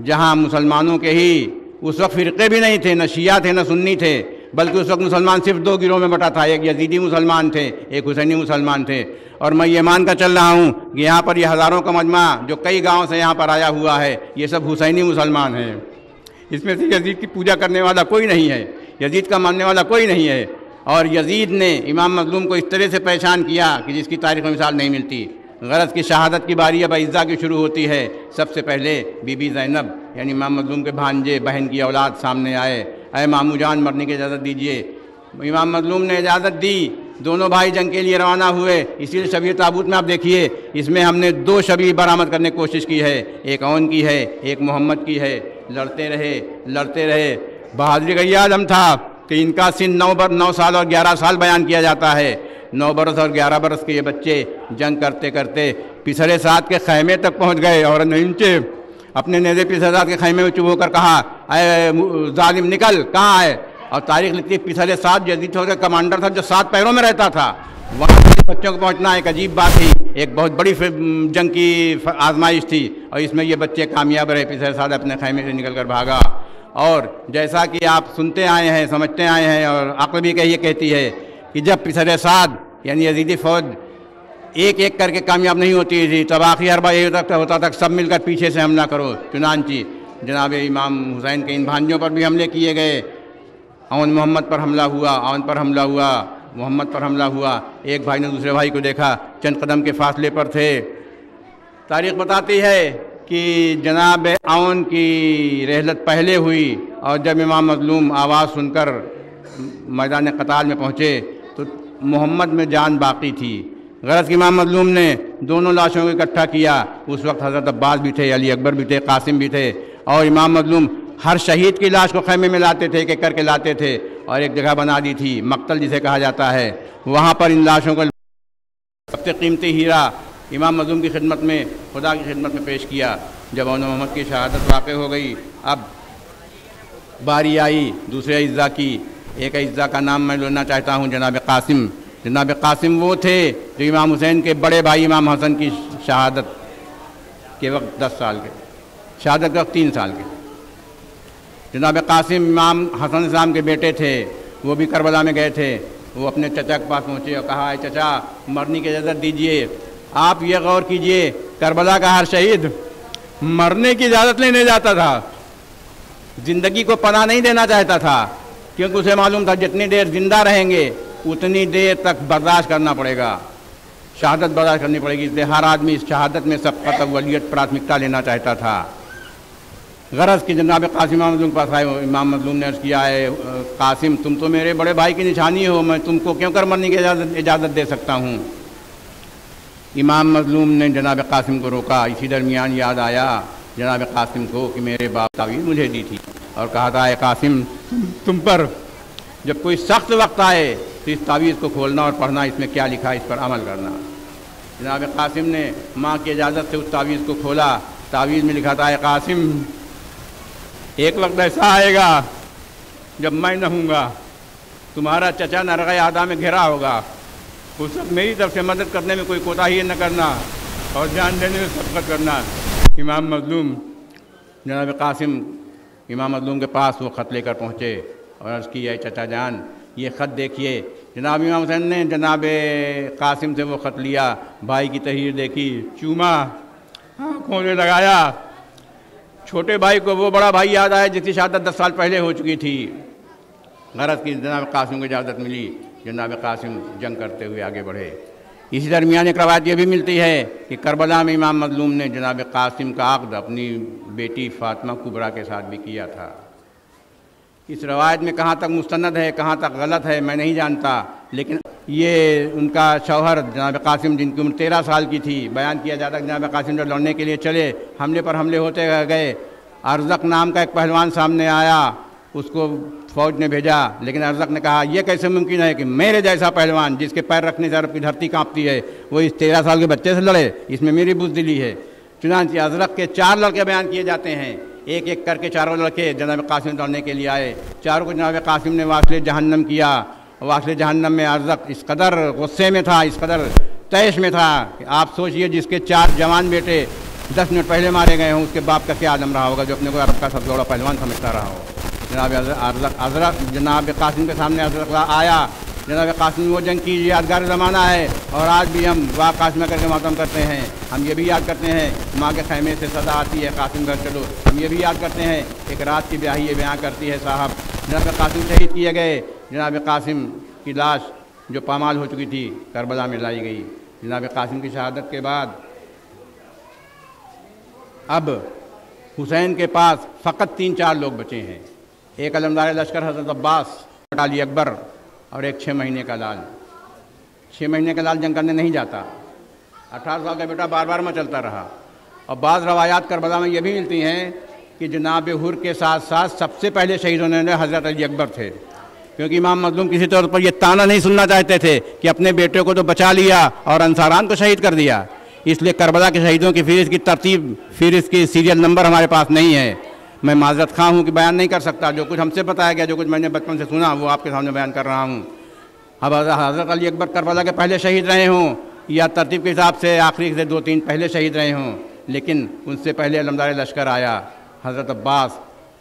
S1: جہاں مسلمانوں کے ہی اس وقت فرقے بھی نہیں تھے، نہ شیعہ تھے نہ سنی تھے، بلکہ اس وقت مسلمان صرف دو گروہ میں بٹا تھا، ایک یزیدی مسلمان تھے، ایک حسینی مسلمان تھے، اور میں یہ مان کر چل رہا ہوں کہ یہاں پر یہ ہزاروں کا مجمع جو کئی گاؤں سے یہاں پر آیا ہوا ہے یہ سب حسینی مسلمان ہیں، اس میں سے یزید کی پوجا کرنے والا کوئی نہیں ہے، یزید کا ماننے والا کوئی نہیں ہے، اور یزید نے امام مظلوم کو اس طرح سے پریشان کیا کہ جس کی تاریخ میں مثال نہیں ملتی۔ غرض کی شہادت کی باری اب اعزا کی شروع ہوتی ہے۔ سب سے پہلے بی بی زینب یعنی امام مظلوم کے بھانجے بہن کی اولاد سامنے آئے، اے ماموں جان مرنے کی اجازت دیجیے۔ امام مظلوم نے اجازت دی، دونوں بھائی جنگ کے لیے روانہ ہوئے۔ اسی لیے شبیہ تابوت میں آپ دیکھیے اس میں ہم نے دو شبیہ برآمد کرنے کی کوشش کی ہے، ایک اون کی ہے ایک محمد کی ہے۔ لڑتے رہے، بہادری کا یہ عالم تھا کہ ان کا سن 9 سال اور 11 سال بیان کیا جاتا ہے۔ 9 برس اور 11 برس کے یہ بچے جنگ کرتے کرتے پسرے سات کے خیمے تک پہنچ گئے، اور نیچے اپنے نیزے پسرے سات کے خیمے میں چپ ہو کر کہا، اے ظالم نکل، کہاں ہے؟ اور تاریخ لکھتی ہے پسرے سات یزید کا کمانڈر تھا جو 7 پیروں میں رہتا تھا، وہاں سے بچوں کو پہنچنا ایک عجیب بات تھی، ایک بہت بڑی جنگ کی آزمائش تھی، اور اس میں یہ بچے کامیاب رہے۔ پسرے سات اپنے خیمے سے نکل کر بھاگا، اور جیسا کہ آپ سنتے آئے ہیں سمجھتے آئے ہیں، اور عقل بھی یہ کہتی ہے کہ جب پسرے سات یعنی یزیدی فوج ایک ایک کر کے کامیاب نہیں ہوتی تھی تب آخری حربہ یہ ہوتا تھا سب مل کر پیچھے سے حملہ کرو۔ چنانچہ جناب امام حسین کے ان بھانجوں پر بھی حملے کیے گئے، اون محمد پر حملہ ہوا، اون پر حملہ ہوا، محمد پر حملہ ہوا۔ ایک بھائی نے دوسرے بھائی کو دیکھا، چند قدم کے فاصلے پر تھے۔ تاریخ بتاتی ہے کہ جناب اون کی رحلت پہلے ہوئی، اور جب امام مظلوم آواز سن کر میدان قتال میں پہنچے تو محمد میں جان باقی تھی۔ غرض کہ امام مظلوم نے دونوں لاشوں کو اکٹھا کیا۔ اس وقت حضرت عباس بھی تھے، علی اکبر بھی تھے، قاسم بھی تھے، اور امام مظلوم ہر شہید کی لاش کو خیمے میں لاتے تھے، ایک ایک کر کے لاتے تھے، اور ایک جگہ بنا دی تھی مقتل جسے کہا جاتا ہے، وہاں پر ان لاشوں کو سب سے قیمتی ہیرا امام مظلوم کی خدمت میں، خدا کی خدمت میں پیش کیا۔ جب اون محمد کی شہادت واقع ہو گئی، اب باری آئی دوسرے اعزا کی۔ ایک اعزا کا نام میں لینا چاہتا ہوں، جناب قاسم۔ جناب قاسم وہ تھے جو امام حسین کے بڑے بھائی امام حسن کی شہادت کے وقت 10 سال کے، شہادت کے وقت 3 سال کے۔ جناب قاسم امام حسن السلام کے بیٹے تھے، وہ بھی کربلا میں گئے تھے۔ وہ اپنے چچا کے پاس پہنچے اور کہا، اے چچا مرنے کی اجازت دیجئے۔ آپ یہ غور کیجئے، کربلا کا ہر شہید مرنے کی اجازت لینے جاتا تھا، زندگی کو پناہ نہیں دینا چاہتا تھا، کیونکہ اسے معلوم تھا جتنی دیر زندہ رہیں گے اتنی دیر تک برداشت کرنا پڑے گا، شہادت برداشت کرنی پڑے گی۔ اس لیے ہر آدمی اس شہادت میں سبقت اولویت پراتمکتا لینا چاہتا تھا۔ غرض کہ جناب قاسم امام مظلوم کے پاس آئے، امام مظلوم نے عرض کیا، ہے قاسم تم تو میرے بڑے بھائی کی نشانی ہو، میں تم کو کیوں کر مرنے کی اجازت دے سکتا ہوں؟ امام مظلوم نے جناب قاسم کو روکا۔ اسی درمیان یاد آیا جناب قاسم کو کہ میرے باپ تعویذ مجھے دی تھی، اور کہا تھا، اے قاسم تم پر جب کوئی سخت وقت آئے تو اس تعویذ کو کھولنا اور پڑھنا، اس میں کیا لکھا ہے اس پر عمل کرنا۔ جناب قاسم نے ماں کی اجازت سے اس تعویذ کو کھولا۔ تعویذ میں لکھا تھا، اے قاسم ایک وقت ایسا آئے گا جب میں نہ ہوں گا، تمہارا چچا نرغہ اعداء میں گھرا ہوگا، اس وقت میری طرف سے مدد کرنے میں کوئی کوتاہی نہ کرنا اور جان دینے میں سبقت کرنا۔ امام مظلوم جناب قاسم امام مظلوم کے پاس وہ خط لے کر پہنچے اور عرض کی، اے چچا جان یہ خط دیکھیے۔ جناب امام حسین نے جناب قاسم سے وہ خط لیا، بھائی کی تحریر دیکھی، چوما، آنکھوں سے لگایا۔ چھوٹے بھائی کو وہ بڑا بھائی یاد آیا جس کی شہادت 10 سال پہلے ہو چکی تھی۔ غرض کی جناب قاسم کو اجازت ملی، جناب قاسم جنگ کرتے ہوئے آگے بڑھے۔ اسی درمیان ایک روایت یہ بھی ملتی ہے کہ کربلا میں امام مظلوم نے جناب قاسم کا عقد اپنی بیٹی فاطمہ کبریٰ کے ساتھ بھی کیا تھا۔ اس روایت میں کہاں تک مستند ہے کہاں تک غلط ہے میں نہیں جانتا، لیکن یہ ان کا شوہر جناب قاسم جن کی عمر 13 سال کی تھی، بیان کیا جاتا ہے کہ جناب قاسم جب لڑنے کے لیے چلے، حملے پر حملے ہوتے گئے، ارزق نام کا ایک پہلوان سامنے آیا، اس کو فوج نے بھیجا، لیکن ارزق نے کہا یہ کیسے ممکن ہے کہ میرے جیسا پہلوان جس کے پیر رکھنے سے عرب کی دھرتی کانپتی ہے وہ اس 13 سال کے بچے سے لڑے، اس میں میری بزدلی ہے۔ چنانچہ ارزق کے 4 لڑکے بیان کیے جاتے ہیں، ایک ایک کر کے چاروں لڑکے جناب قاسم لڑنے کے لیے آئے، چاروں کو جناب قاسم نے واصل جہنم کیا۔ واصل جہنم میں ارزق اس قدر غصے میں تھا، اس قدر تیش میں تھا کہ آپ سوچئے جس کے 4 جوان بیٹے 10 منٹ پہلے مارے گئے ہوں، اس کے باپ کا کیا عالم رہا ہوگا جو اپنے کو عرب کا سب سے بڑا پہلوان سمجھتا رہا ہو۔ جناب قاسم کے سامنے ازرق آیا. جناب قاسم وہ جنگ کی یادگار زمانہ ہے اور آج بھی ہم واہ قاسمہ کر کے ماتم کرتے ہیں. ہم یہ بھی یاد کرتے ہیں ماں کے خیمے سے صدا آتی ہے قاسم گھر چلو. ہم یہ بھی یاد کرتے ہیں ایک رات کی بیاہی یہ بیان کرتی ہے صاحب جناب قاسم شہید کیے گئے. جناب قاسم کی لاش جو پامال ہو چکی تھی کربلا میں لائی گئی. جناب قاسم کی شہادت کے بعد اب حسین کے پاس فقط 3-4 لوگ بچے ہیں. ایک علمدار لشکر حضرت عباس علی اکبر اور ایک 6 مہینے کا لال. 6 مہینے کا لال جنگ کرنے نہیں جاتا. 18 سال کا بیٹا بار بار میں چلتا رہا. اور بعض روایات کربلا میں یہ بھی ملتی ہیں کہ جناب حر کے ساتھ ساتھ سب سے پہلے شہید ہونے والے حضرت علی اکبر تھے, کیونکہ امام مظلوم کسی طور پر یہ تانا نہیں سننا چاہتے تھے کہ اپنے بیٹے کو تو بچا لیا اور انصاران کو شہید کر دیا. اس لیے کربلا کے شہیدوں کی فہرست کی ترتیب, فہرست کی سیریل نمبر ہمارے پاس نہیں ہے. میں معذرت خواہ ہوں کہ بیان نہیں کر سکتا. جو کچھ ہم سے بتایا گیا, جو کچھ میں نے بچپن سے سنا, وہ آپ کے سامنے بیان کر رہا ہوں. اب حضرت علی اکبر کربلا کے پہلے شہید رہے ہوں یا ترتیب کے حساب سے آخری سے 2-3 پہلے شہید رہے ہوں, لیکن ان سے پہلے علمدار لشکر آیا حضرت عباس.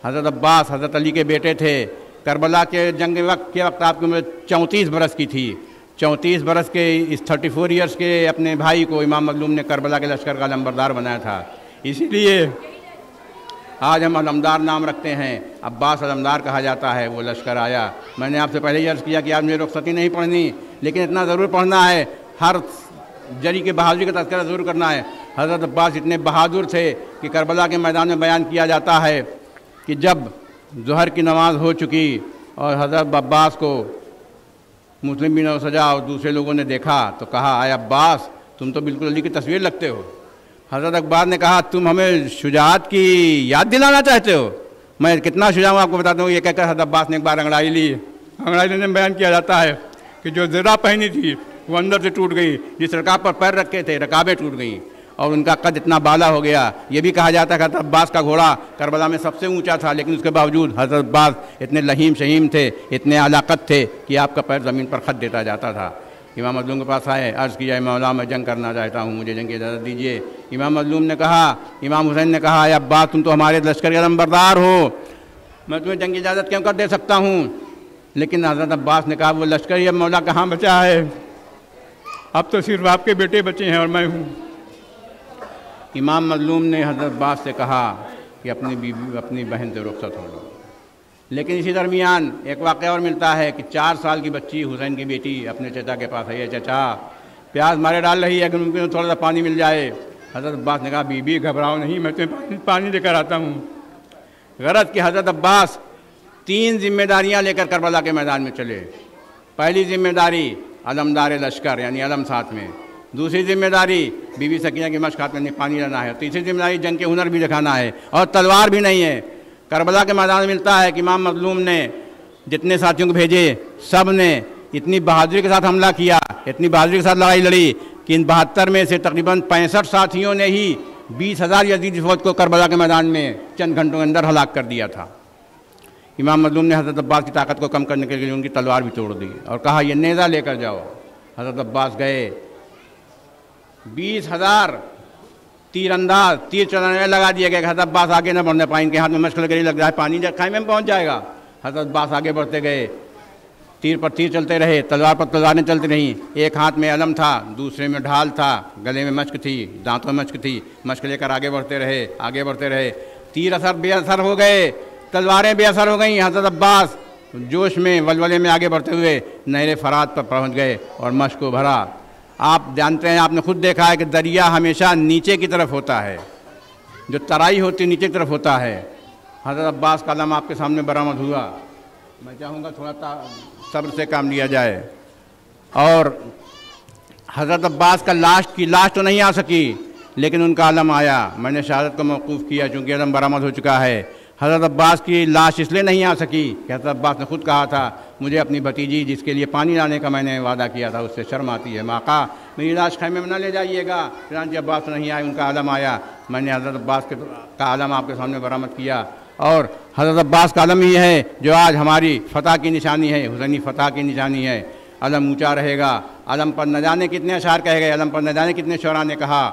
S1: حضرت عباس حضرت علی کے بیٹے تھے. کربلا کے جنگ کے وقت آپ کی عمر 34 برس کی تھی. 34 برس کے اس 34 ایئرس کے اپنے بھائی کو امام مظلوم نے کربلا کے لشکر کا علمبردار بنایا تھا. اسی لیے آج ہم علمدار نام رکھتے ہیں. عباس علمدار کہا جاتا ہے. وہ لشکر آیا. میں نے آپ سے پہلے یہ عرض کیا کہ آج مجھے رخصتی نہیں پڑھنی, لیکن اتنا ضرور پڑھنا ہے, ہر جری کے بہادری کا تذکرہ ضرور کرنا ہے. حضرت عباس اتنے بہادر تھے کہ کربلا کے میدان میں بیان کیا جاتا ہے کہ جب ظہر کی نماز ہو چکی اور حضرت عباس کو مسلم بن سجا اور دوسرے لوگوں نے دیکھا تو کہا, اے عباس تم تو بالکل علی کی تصویر لگتے ہو. حضرت عباس نے کہا, تم ہمیں شجاعت کی یاد دلانا چاہتے ہو؟ میں کتنا شجاع ہوں آپ کو بتاتا ہوں. یہ کہہ کر حضرت عباس نے ایک بار انگڑائی لی. انگڑائی لینے میں بیان کیا جاتا ہے کہ جو زرہ پہنی تھی وہ اندر سے ٹوٹ گئی. جس رکاب پر پیر رکھے تھے رکابیں ٹوٹ گئیں اور ان کا قد اتنا بالا ہو گیا. یہ بھی کہا جاتا ہے کہ حضرت عباس کا گھوڑا کربلا میں سب سے اونچا تھا, لیکن اس کے باوجود حضرت عباس اتنے لہیم شہیم تھے, اتنے اعلیٰ قد تھے کہ آپ کا پیر زمین پر خط دیتا جاتا تھا. امام مظلوم کے پاس آئے, عرض کیا, مولا میں جنگ کرنا چاہتا ہوں, مجھے جنگ کی اجازت دیجیے. امام مظلوم نے کہا, امام حسین نے کہا, اے عباس تم تو ہمارے لشکر کے علمبردار ہو, میں تمہیں جنگ کی اجازت کیوں کر دے سکتا ہوں. لیکن حضرت عباس نے کہا, وہ لشکر یہ مولا کہاں بچا ہے, اب تو صرف آپ کے بیٹے بچے ہیں اور میں ہوں. امام مظلوم نے حضرت عباس سے کہا کہ اپنی بہن سے رخصت ہو لو. لیکن اسی درمیان ایک واقعہ اور ملتا ہے کہ 4 سال کی بچی حسین کی بیٹی اپنے چچا کے پاس ہے. چچا پیاس مارے ڈال رہی ہے, اگر ممکن تھوڑا سا پانی مل جائے. حضرت عباس نے کہا, بی بی گھبراؤ نہیں, میں تمہیں پانی لے کر آتا ہوں. غرض کہ حضرت عباس 3 ذمہ داریاں لے کر کربلا کے میدان میں چلے. پہلی ذمہ داری علمدار لشکر یعنی علم ساتھ میں, دوسری ذمہ داری بی بی سکینہ کی مشق ہاتھ میں پانی لانا ہے, تیسری ذمہ داری جنگ کے ہنر بھی دکھانا ہے, اور تلوار بھی نہیں ہے. کربلا کے میدان میں ملتا ہے کہ امام مظلوم نے جتنے ساتھیوں کو بھیجے سب نے اتنی بہادری کے ساتھ حملہ کیا, اتنی بہادری کے ساتھ لڑائی لڑی کہ ان 72 میں سے تقریباً 65 ساتھیوں نے ہی 20,000 یزیدی فوج کو کربلا کے میدان میں چند گھنٹوں کے اندر ہلاک کر دیا تھا. امام مظلوم نے حضرت عباس کی طاقت کو کم کرنے کے لیے ان کی تلوار بھی توڑ دی اور کہا, یہ نیزہ لے کر جاؤ. حضرت عباس گئے, 20,000 تیر انداز تیر چلانے میں لگا دیے گئے. حضرت عباس آگے نہ بڑھنے پائیں, ان کے ہاتھ میں مشکل گری لگ جائے, پانی خیمے میں پہنچ جائے گا. حضرت عباس آگے بڑھتے گئے, تیر پر تیر چلتے رہے, تلوار پر تلواریں چلتی رہیں. ایک ہاتھ میں علم تھا, دوسرے میں ڈھال تھا, گلے میں مشق تھی, دانتوں میں مشق تھی. مشق لے کر آگے بڑھتے رہے. تیر بے اثر ہو گئے, تلواریں بے اثر ہو گئیں. حضرت عباس جوش میں ولولے میں آگے بڑھتے ہوئے نہر فرات پر پہنچ گئے اور مشق کو بھرا. آپ جانتے ہیں, آپ نے خود دیکھا ہے کہ دریا ہمیشہ نیچے کی طرف ہوتا ہے, جو ترائی ہوتی ہے نیچے کی طرف ہوتا ہے. حضرت عباس کا علم آپ کے سامنے برآمد ہوا. میں چاہوں گا تھوڑا صبر سے کام لیا جائے. اور حضرت عباس کا لاش تو نہیں آ سکی, لیکن ان کا علم آیا. میں نے شہادت کو موقوف کیا چونکہ علم برآمد ہو چکا ہے. حضرت عباس کی لاش اس لیے نہیں آ سکی کہ حضرت عباس نے خود کہا تھا, مجھے اپنی بھتیجی جس کے لیے پانی لانے کا میں نے وعدہ کیا تھا اس سے شرم آتی ہے. آقا میری لاش خیمے میں نہ لے جائیے گا. چنانچہ عباس نہیں آئے, ان کا علم آیا. میں نے حضرت عباس کا علم آپ کے سامنے برآمد کیا. اور حضرت عباس کا علم ہی ہے جو آج ہماری فتح کی نشانی ہے, حسینی فتح کی نشانی ہے. علم اونچا رہے گا. علم پر نہ جانے کتنے اشعار کہے گئے, علم پر نہ جانے کتنے شعراء نے کہا.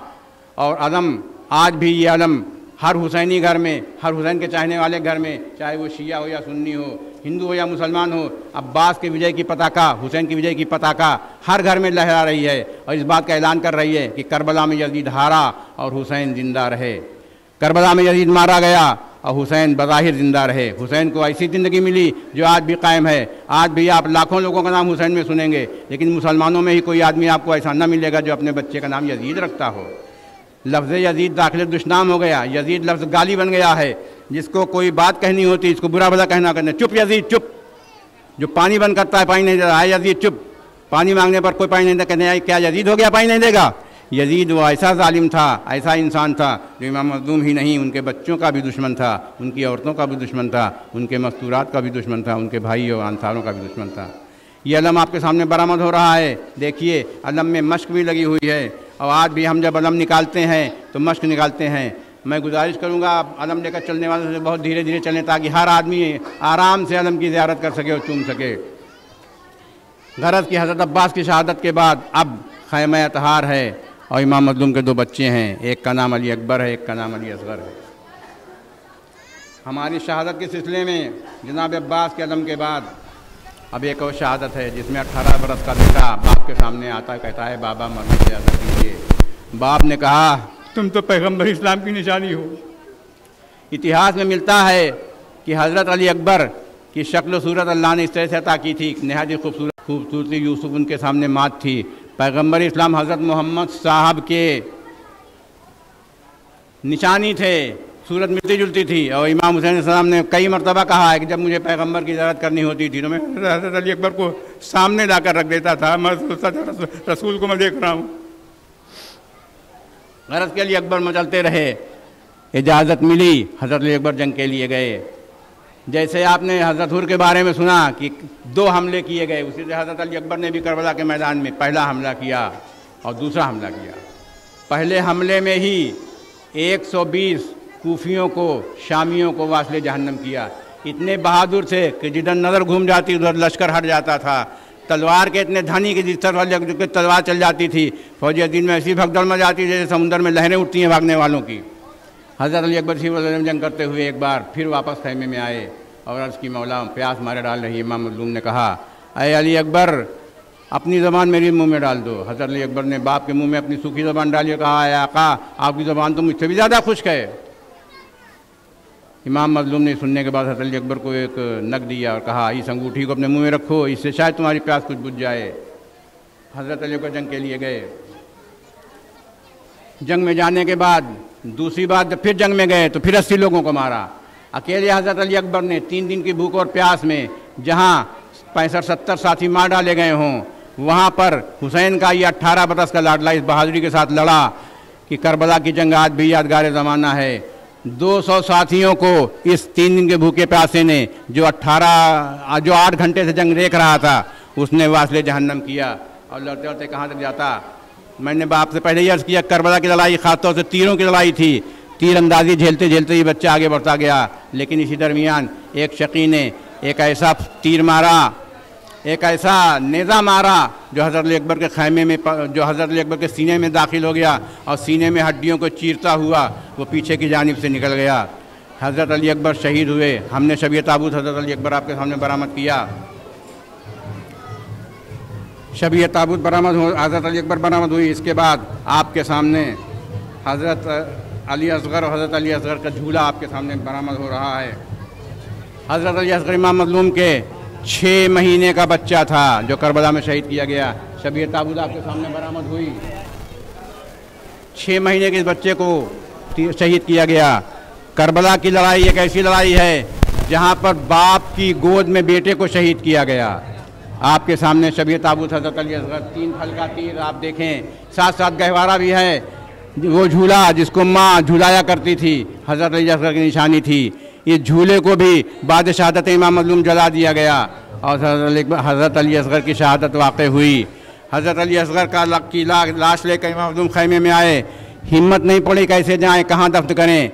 S1: اور علم آج بھی یہ علم ہر حسینی گھر میں، ہر حسین کے چاہنے والے گھر میں، چاہے وہ شیعہ ہو یا سنی ہو، ہندو ہو یا مسلمان ہو، عباس کے وجے کی پتاکا، حسین کی وجے کی پتاکا ہر گھر میں لہرا رہی ہے اور اس بات کا اعلان کر رہی ہے کہ کربلا میں یزید ہارا اور حسین زندہ رہے۔ کربلا میں یزید مارا گیا اور حسین بظاہر زندہ رہے۔ حسین کو ایسی زندگی ملی جو آج بھی قائم ہے۔ آج بھی آپ لاکھوں لوگوں کا نام حسین میں سنیں گے، لیکن مسلمانوں میں ہی کوئی آدمی آپ کو ایسا نہ ملے گا جو اپنے بچے کا نام یزید رکھتا ہو۔ لفظ یزید داخل دشنام ہو گیا، یزید لفظ گالی بن گیا ہے۔ جس کو کوئی بات کہنی ہوتی اس کو برا بھلا کہنا کرنا، چپ یزید چپ، جو پانی بند کرتا ہے پانی نہیں دے رہا ہے یزید چپ، پانی مانگنے پر کوئی پانی نہیں دے، کہنے کیا یزید ہو گیا پانی نہیں دے گا؟ یزید وہ ایسا ظالم تھا، ایسا انسان تھا جو امام مظلوم ہی نہیں ان کے بچوں کا بھی دشمن تھا، ان کی عورتوں کا بھی دشمن تھا، ان کے مستورات کا بھی دشمن تھا، ان کے بھائی اور انصاروں کا بھی دشمن تھا۔ یہ علم آپ کے سامنے برآمد ہو رہا ہے، دیکھیے علم میں مشق بھی لگی ہوئی ہے، اور آج بھی ہم جب علم نکالتے ہیں تو مشق نکالتے ہیں۔ میں گزارش کروں گا آپ علم لے کر چلنے والوں سے بہت دھیرے دھیرے چلیں تاکہ ہر آدمی آرام سے علم کی زیارت کر سکے اور چوم سکے۔ غرض کی حضرت عباس کی شہادت کے بعد اب خیمہ اطہار ہے اور امام مظلوم کے دو بچے ہیں، ایک کا نام علی اکبر ہے، ایک کا نام علی اصغر ہے۔ ہماری شہادت کے سلسلے میں جناب عباس کے علم کے بعد اب ایک اور شہادت ہے جس میں 18 برس کا بیٹا باپ کے سامنے آتا کہتا ہے بابا مرنے سے اجازت دیجیے۔ باپ نے کہا تم تو پیغمبر اسلام کی نشانی ہو۔ اتہاس میں ملتا ہے کہ حضرت علی اکبر کی شکل و صورت اللہ نے اس طرح سے عطا کی تھی، نہایت خوبصورتی یوسف ان کے سامنے مات تھی۔ پیغمبر اسلام حضرت محمد صاحب کے نشانی تھے، صورت ملتی جلتی تھی، اور امام حسین علیہ السلام نے کئی مرتبہ کہا ہے کہ جب مجھے پیغمبر کی زیارت کرنی ہوتی تھی تو میں حضرت علی اکبر کو سامنے لا کر رکھ دیتا تھا، میں سوچتا تھا رسول کو میں دیکھ رہا ہوں۔ غرض کے لیے اکبر مچلتے رہے، اجازت ملی، حضرت علی اکبر جنگ کے لیے گئے۔ جیسے آپ نے حضرت حر کے بارے میں سنا کہ 2 حملے کیے گئے، اسی سے حضرت علی اکبر نے بھی کربلا کے میدان میں پہلا حملہ کیا اور دوسرا حملہ کیا۔ پہلے حملے میں ہی 120 کوفیوں کو، شامیوں کو واصل جہنم کیا۔ اتنے بہادر تھے کہ جدھر نظر گھوم جاتی ادھر لشکر ہٹ جاتا تھا۔ تلوار کے اتنے دھنی کہ جس طرح تلوار چل جاتی تھی، فوجی دین میں ایسی بھگدڑ مچ جاتی جیسے سمندر میں لہریں اٹھتی ہیں بھاگنے والوں کی۔ حضرت علی اکبر جنگ کرتے ہوئے ایک بار پھر واپس خیمے میں آئے اور عرض کی مولا پیاس مارے ڈال رہی ہے۔ امام مظلوم نے کہا اے علی اکبر اپنی زبان میری منہ میں ڈال دو۔ حضرت علی اکبر نے باپ کے منہ میں اپنی سوکھی زبان ڈالی اور کہا اے آقا آپ کی زبان تو مجھ سے بھی زیادہ خشک ہے۔ امام مظلوم نے سننے کے بعد حضرت علی اکبر کو ایک نگ دیا اور کہا اس انگوٹھی کو اپنے منہ میں رکھو، اس سے شاید تمہاری پیاس کچھ بجھ جائے۔ حضرت علی اکبر جنگ کے لیے گئے۔ جنگ میں جانے کے بعد دوسری بار جب پھر جنگ میں گئے تو پھر 80 لوگوں کو مارا۔ اکیلے حضرت علی اکبر نے 3 دن کی بھوک اور پیاس میں جہاں 65-70 ساتھی مار ڈالے گئے ہوں، وہاں پر حسین کا یہ 18 برس کا لاڈلا اس بہادری کے ساتھ لڑا کہ کربلا کی جنگ آج بھی یادگار زمانہ ہے۔ 200 ساتھیوں کو اس 3 دن کے بھوکے پیاسے نے جو 8 گھنٹے سے جنگ دیکھ رہا تھا اس نے واصل جہنم کیا۔ اور لڑتے لڑتے کہاں تک جاتا؟ میں نے باپ سے پہلے ہی عرض کیا کربلا کی لڑائی خاص طور سے تیروں کی لڑائی تھی۔ تیر اندازی جھیلتے جھیلتے ہی بچہ آگے بڑھتا گیا، لیکن اسی درمیان ایک شقی نے ایک ایسا تیر مارا، ایک ایسا نیزہ مارا جو حضرت علی اکبر کے خیمے میں، جو حضرت علی اکبر کے سینے میں داخل ہو گیا اور سینے میں ہڈیوں کو چیرتا ہوا وہ پیچھے کی جانب سے نکل گیا۔ حضرت علی اکبر شہید ہوئے۔ ہم نے شب تابوت حضرت علی اکبر آپ کے سامنے برآمد کیا۔ شب تابوت حضرت علی اکبر برآمد ہوئی۔ اس کے بعد آپ کے سامنے حضرت علی اصغر اور حضرت علی اصغر کا جھولا آپ کے سامنے برآمد ہو رہا ہے۔ حضرت علی اصغر امام مظلوم کے 6 مہینے کا بچہ تھا جو کربلا میں شہید کیا گیا۔ شب تابوت آپ کے سامنے برآمد ہوئی۔ 6 مہینے کے اس بچے کو شہید کیا گیا۔ کربلا کی لڑائی ایک ایسی لڑائی ہے جہاں پر باپ کی گود میں بیٹے کو شہید کیا گیا۔ آپ کے سامنے شب تابوت حضرت علی اصغر 3 پھل کا تیر آپ دیکھیں، ساتھ ساتھ گہوارہ بھی ہے، وہ جھولا جس کو ماں جھولایا کرتی تھی حضرت علی اصغر کی نشانی تھی۔ اس جھولے کو بھی بعد شہادت امام مظلوم جلا دیا گیا اور حضرت علی اصغر کی شہادت واقع ہوئی۔ حضرت علی اصغر کا لاش لے کر امام مظلوم خیمے میں آئے، ہمت نہیں پڑی کیسے جائیں، کہاں دفن کریں۔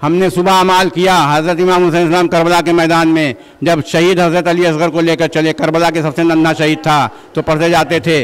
S1: ہم نے صبح اعمال کیا، حضرت امام حسین السلام کربلا کے میدان میں جب شہید حضرت علی اصغر کو لے کر چلے، کربلا کے سب سے ننھا شہید تھا تو پڑھتے جاتے تھے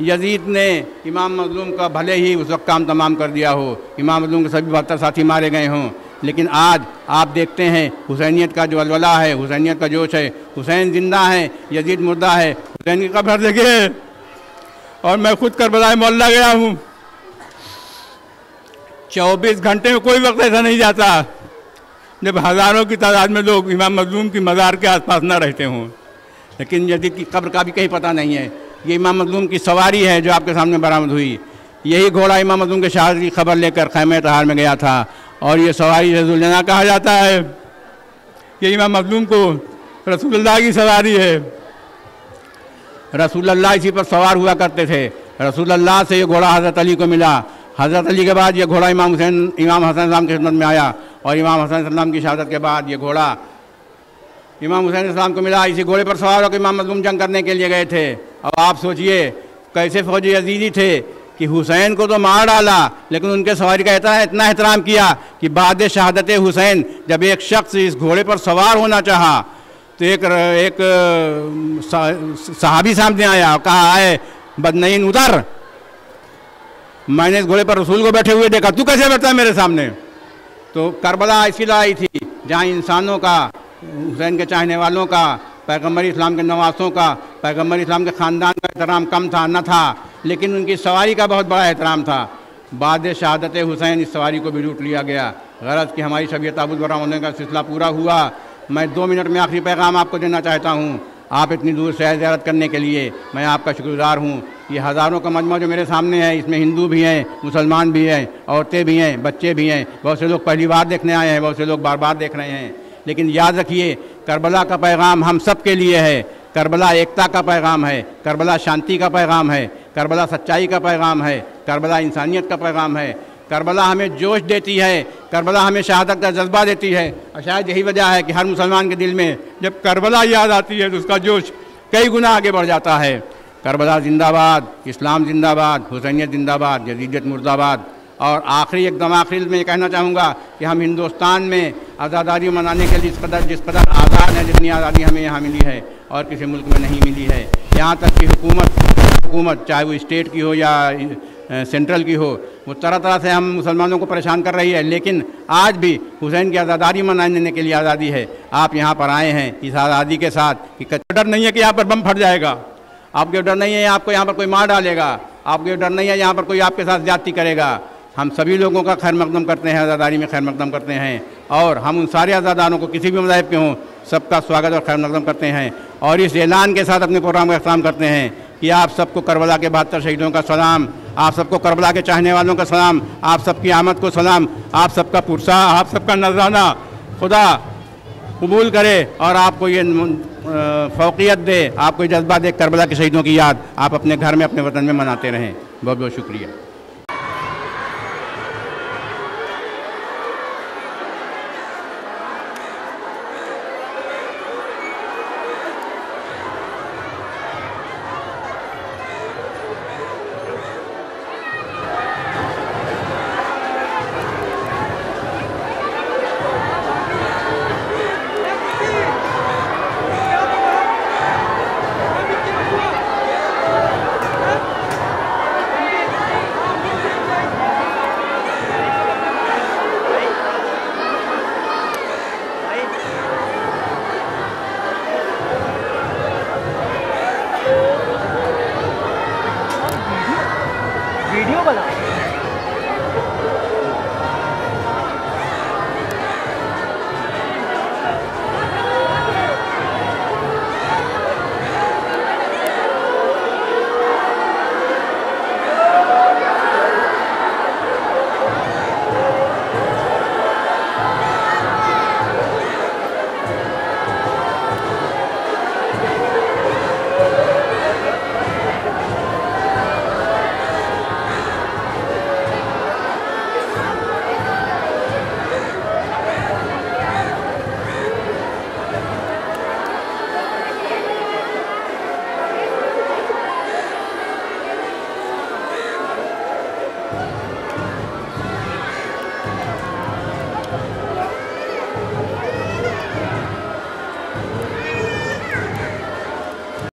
S1: یزید نے امام مظلوم کا بھلے ہی اس وقت کام تمام کر دیا ہو، امام مظلوم کے سبھی 72 ساتھی مارے گئے ہوں، لیکن آج آپ دیکھتے ہیں حسینیت کا جو ولولہ ہے، حسینیت کا جوش ہے، حسین زندہ ہے، یزید مردہ ہے۔ حسین کی قبر دیکھیے، اور میں خود کربلا معلیٰ گیا ہوں، 24 گھنٹے میں کوئی وقت ایسا نہیں جاتا جب ہزاروں کی تعداد میں لوگ امام مظلوم کی مزار کے آس پاس نہ رہتے ہوں، لیکن یزید کی قبر کا بھی کہیں پتہ نہیں ہے۔ یہ امام مظلوم کی سواری ہے جو آپ کے سامنے برآمد ہوئی، یہی گھوڑا امام مظلوم کے شہادت کی خبر لے کر خیمہ طہار میں گیا تھا، اور یہ سواری ذوالجناح کہا جاتا ہے۔ یہ امام مظلوم کو رسول اللہ کی سواری ہے، رسول اللہ اسی پر سوار ہوا کرتے تھے۔ رسول اللہ سے یہ گھوڑا حضرت علی کو ملا، حضرت علی کے بعد یہ گھوڑا امام حسن السلام کی خدمت میں آیا، اور امام حسن السلام کی شہادت کے بعد یہ گھوڑا امام حسین السلام کو ملا۔ اسی گھوڑے پر سوار ہو کے امام مظلوم جنگ کرنے کے لیے گئے تھے۔ اب آپ سوچئے کیسے فوجی یزیدی تھے کہ حسین کو تو مار ڈالا، لیکن ان کے سواری کا اتنا احترام کیا کہ بعد شہادت حسین جب ایک شخص اس گھوڑے پر سوار ہونا چاہا تو ایک صحابی سامنے آیا اور کہا، اے بدنین اتر، میں نے اس گھوڑے پر رسول کو بیٹھے ہوئے دیکھا، تو کیسے بیٹھتا ہے میرے سامنے؟ تو کربلا ایسی لڑائی تھی جہاں انسانوں کا، حسین کے چاہنے والوں کا، پیغمبر اسلام کے نواسوں کا، پیغمبر اسلام کے خاندان کا احترام کم تھا نہ تھا، لیکن ان کی سواری کا بہت بڑا احترام تھا۔ بعد شہادت حسین اس سواری کو بھی لوٹ لیا گیا، غرض کہ ہماری شب تابوت برآمد ہونے کا سلسلہ پورا ہوا۔ میں 2 منٹ میں آخری پیغام آپ کو دینا چاہتا ہوں۔ آپ اتنی دور سے زیارت کرنے کے لیے میں آپ کا شکر گزار ہوں۔ یہ ہزاروں کا مجمع جو میرے سامنے ہے، اس میں ہندو بھی ہیں، مسلمان بھی ہیں، عورتیں بھی ہیں، بچے بھی ہیں، بہت سے لوگ پہلی بار دیکھنے آئے ہیں، بہت سے لوگ بار بار دیکھ رہے ہیں، لیکن یاد رکھیے کربلا کا پیغام ہم سب کے لیے ہے۔ کربلا ایکتا کا پیغام ہے، کربلا شانتی کا پیغام ہے، کربلا سچائی کا پیغام ہے، کربلا انسانیت کا پیغام ہے۔ کربلا ہمیں جوش دیتی ہے، کربلا ہمیں شہادت کا جذبہ دیتی ہے، اور شاید یہی وجہ ہے کہ ہر مسلمان کے دل میں جب کربلا یاد آتی ہے تو اس کا جوش کئی گنا آگے بڑھ جاتا ہے۔ کربلا زندہ باد، اسلام زندہ باد، حسینیت زندہ باد، یزیدیت مردہ آباد۔ اور آخری میں یہ کہنا چاہوں گا کہ ہم ہندوستان میں آزادی منانے کے لیے جس قدر آزاد ہیں، جتنی آزادی ہمیں یہاں ملی ہے اور کسی ملک میں نہیں ملی ہے۔ یہاں تک کہ حکومت چاہے وہ اسٹیٹ کی ہو یا سینٹرل کی ہو، وہ طرح طرح سے ہم مسلمانوں کو پریشان کر رہی ہے، لیکن آج بھی حسین کی آزادی منانے کے لیے آزادی ہے۔ آپ یہاں پر آئے ہیں اس آزادی کے ساتھ کہ ڈر نہیں ہے کہ یہاں پر بم پھٹ جائے گا، آپ کو ڈر نہیں ہے آپ کو یہاں پر کوئی مار ڈالے گا، آپ کو ڈر نہیں ہے یہاں پر کوئی آپ کے ساتھ زیادتی کرے گا۔ ہم سبھی لوگوں کا خیر مقدم کرتے ہیں، آزاداری میں خیر مقدم کرتے ہیں، اور ہم ان سارے آزاداروں کو کسی بھی مذہب کے ہوں سب کا سواگت اور خیر مقدم کرتے ہیں، اور اس اعلان کے ساتھ اپنے پروگرام کا اختتام کرتے ہیں کہ آپ سب کو کربلا کے 72 شہیدوں کا سلام، آپ سب کو کربلا کے چاہنے والوں کا سلام، آپ سب کی آمد کو سلام، آپ سب کا پرسہ، آپ سب کا نذرانہ خدا قبول کرے اور آپ کو یہ فوقیت دے، آپ کو جذبہ دے کربلا کے شہیدوں کی یاد آپ اپنے گھر میں، اپنے وطن میں مناتے رہیں۔ بہت بہت شکریہ۔
S2: ویڈیو بنا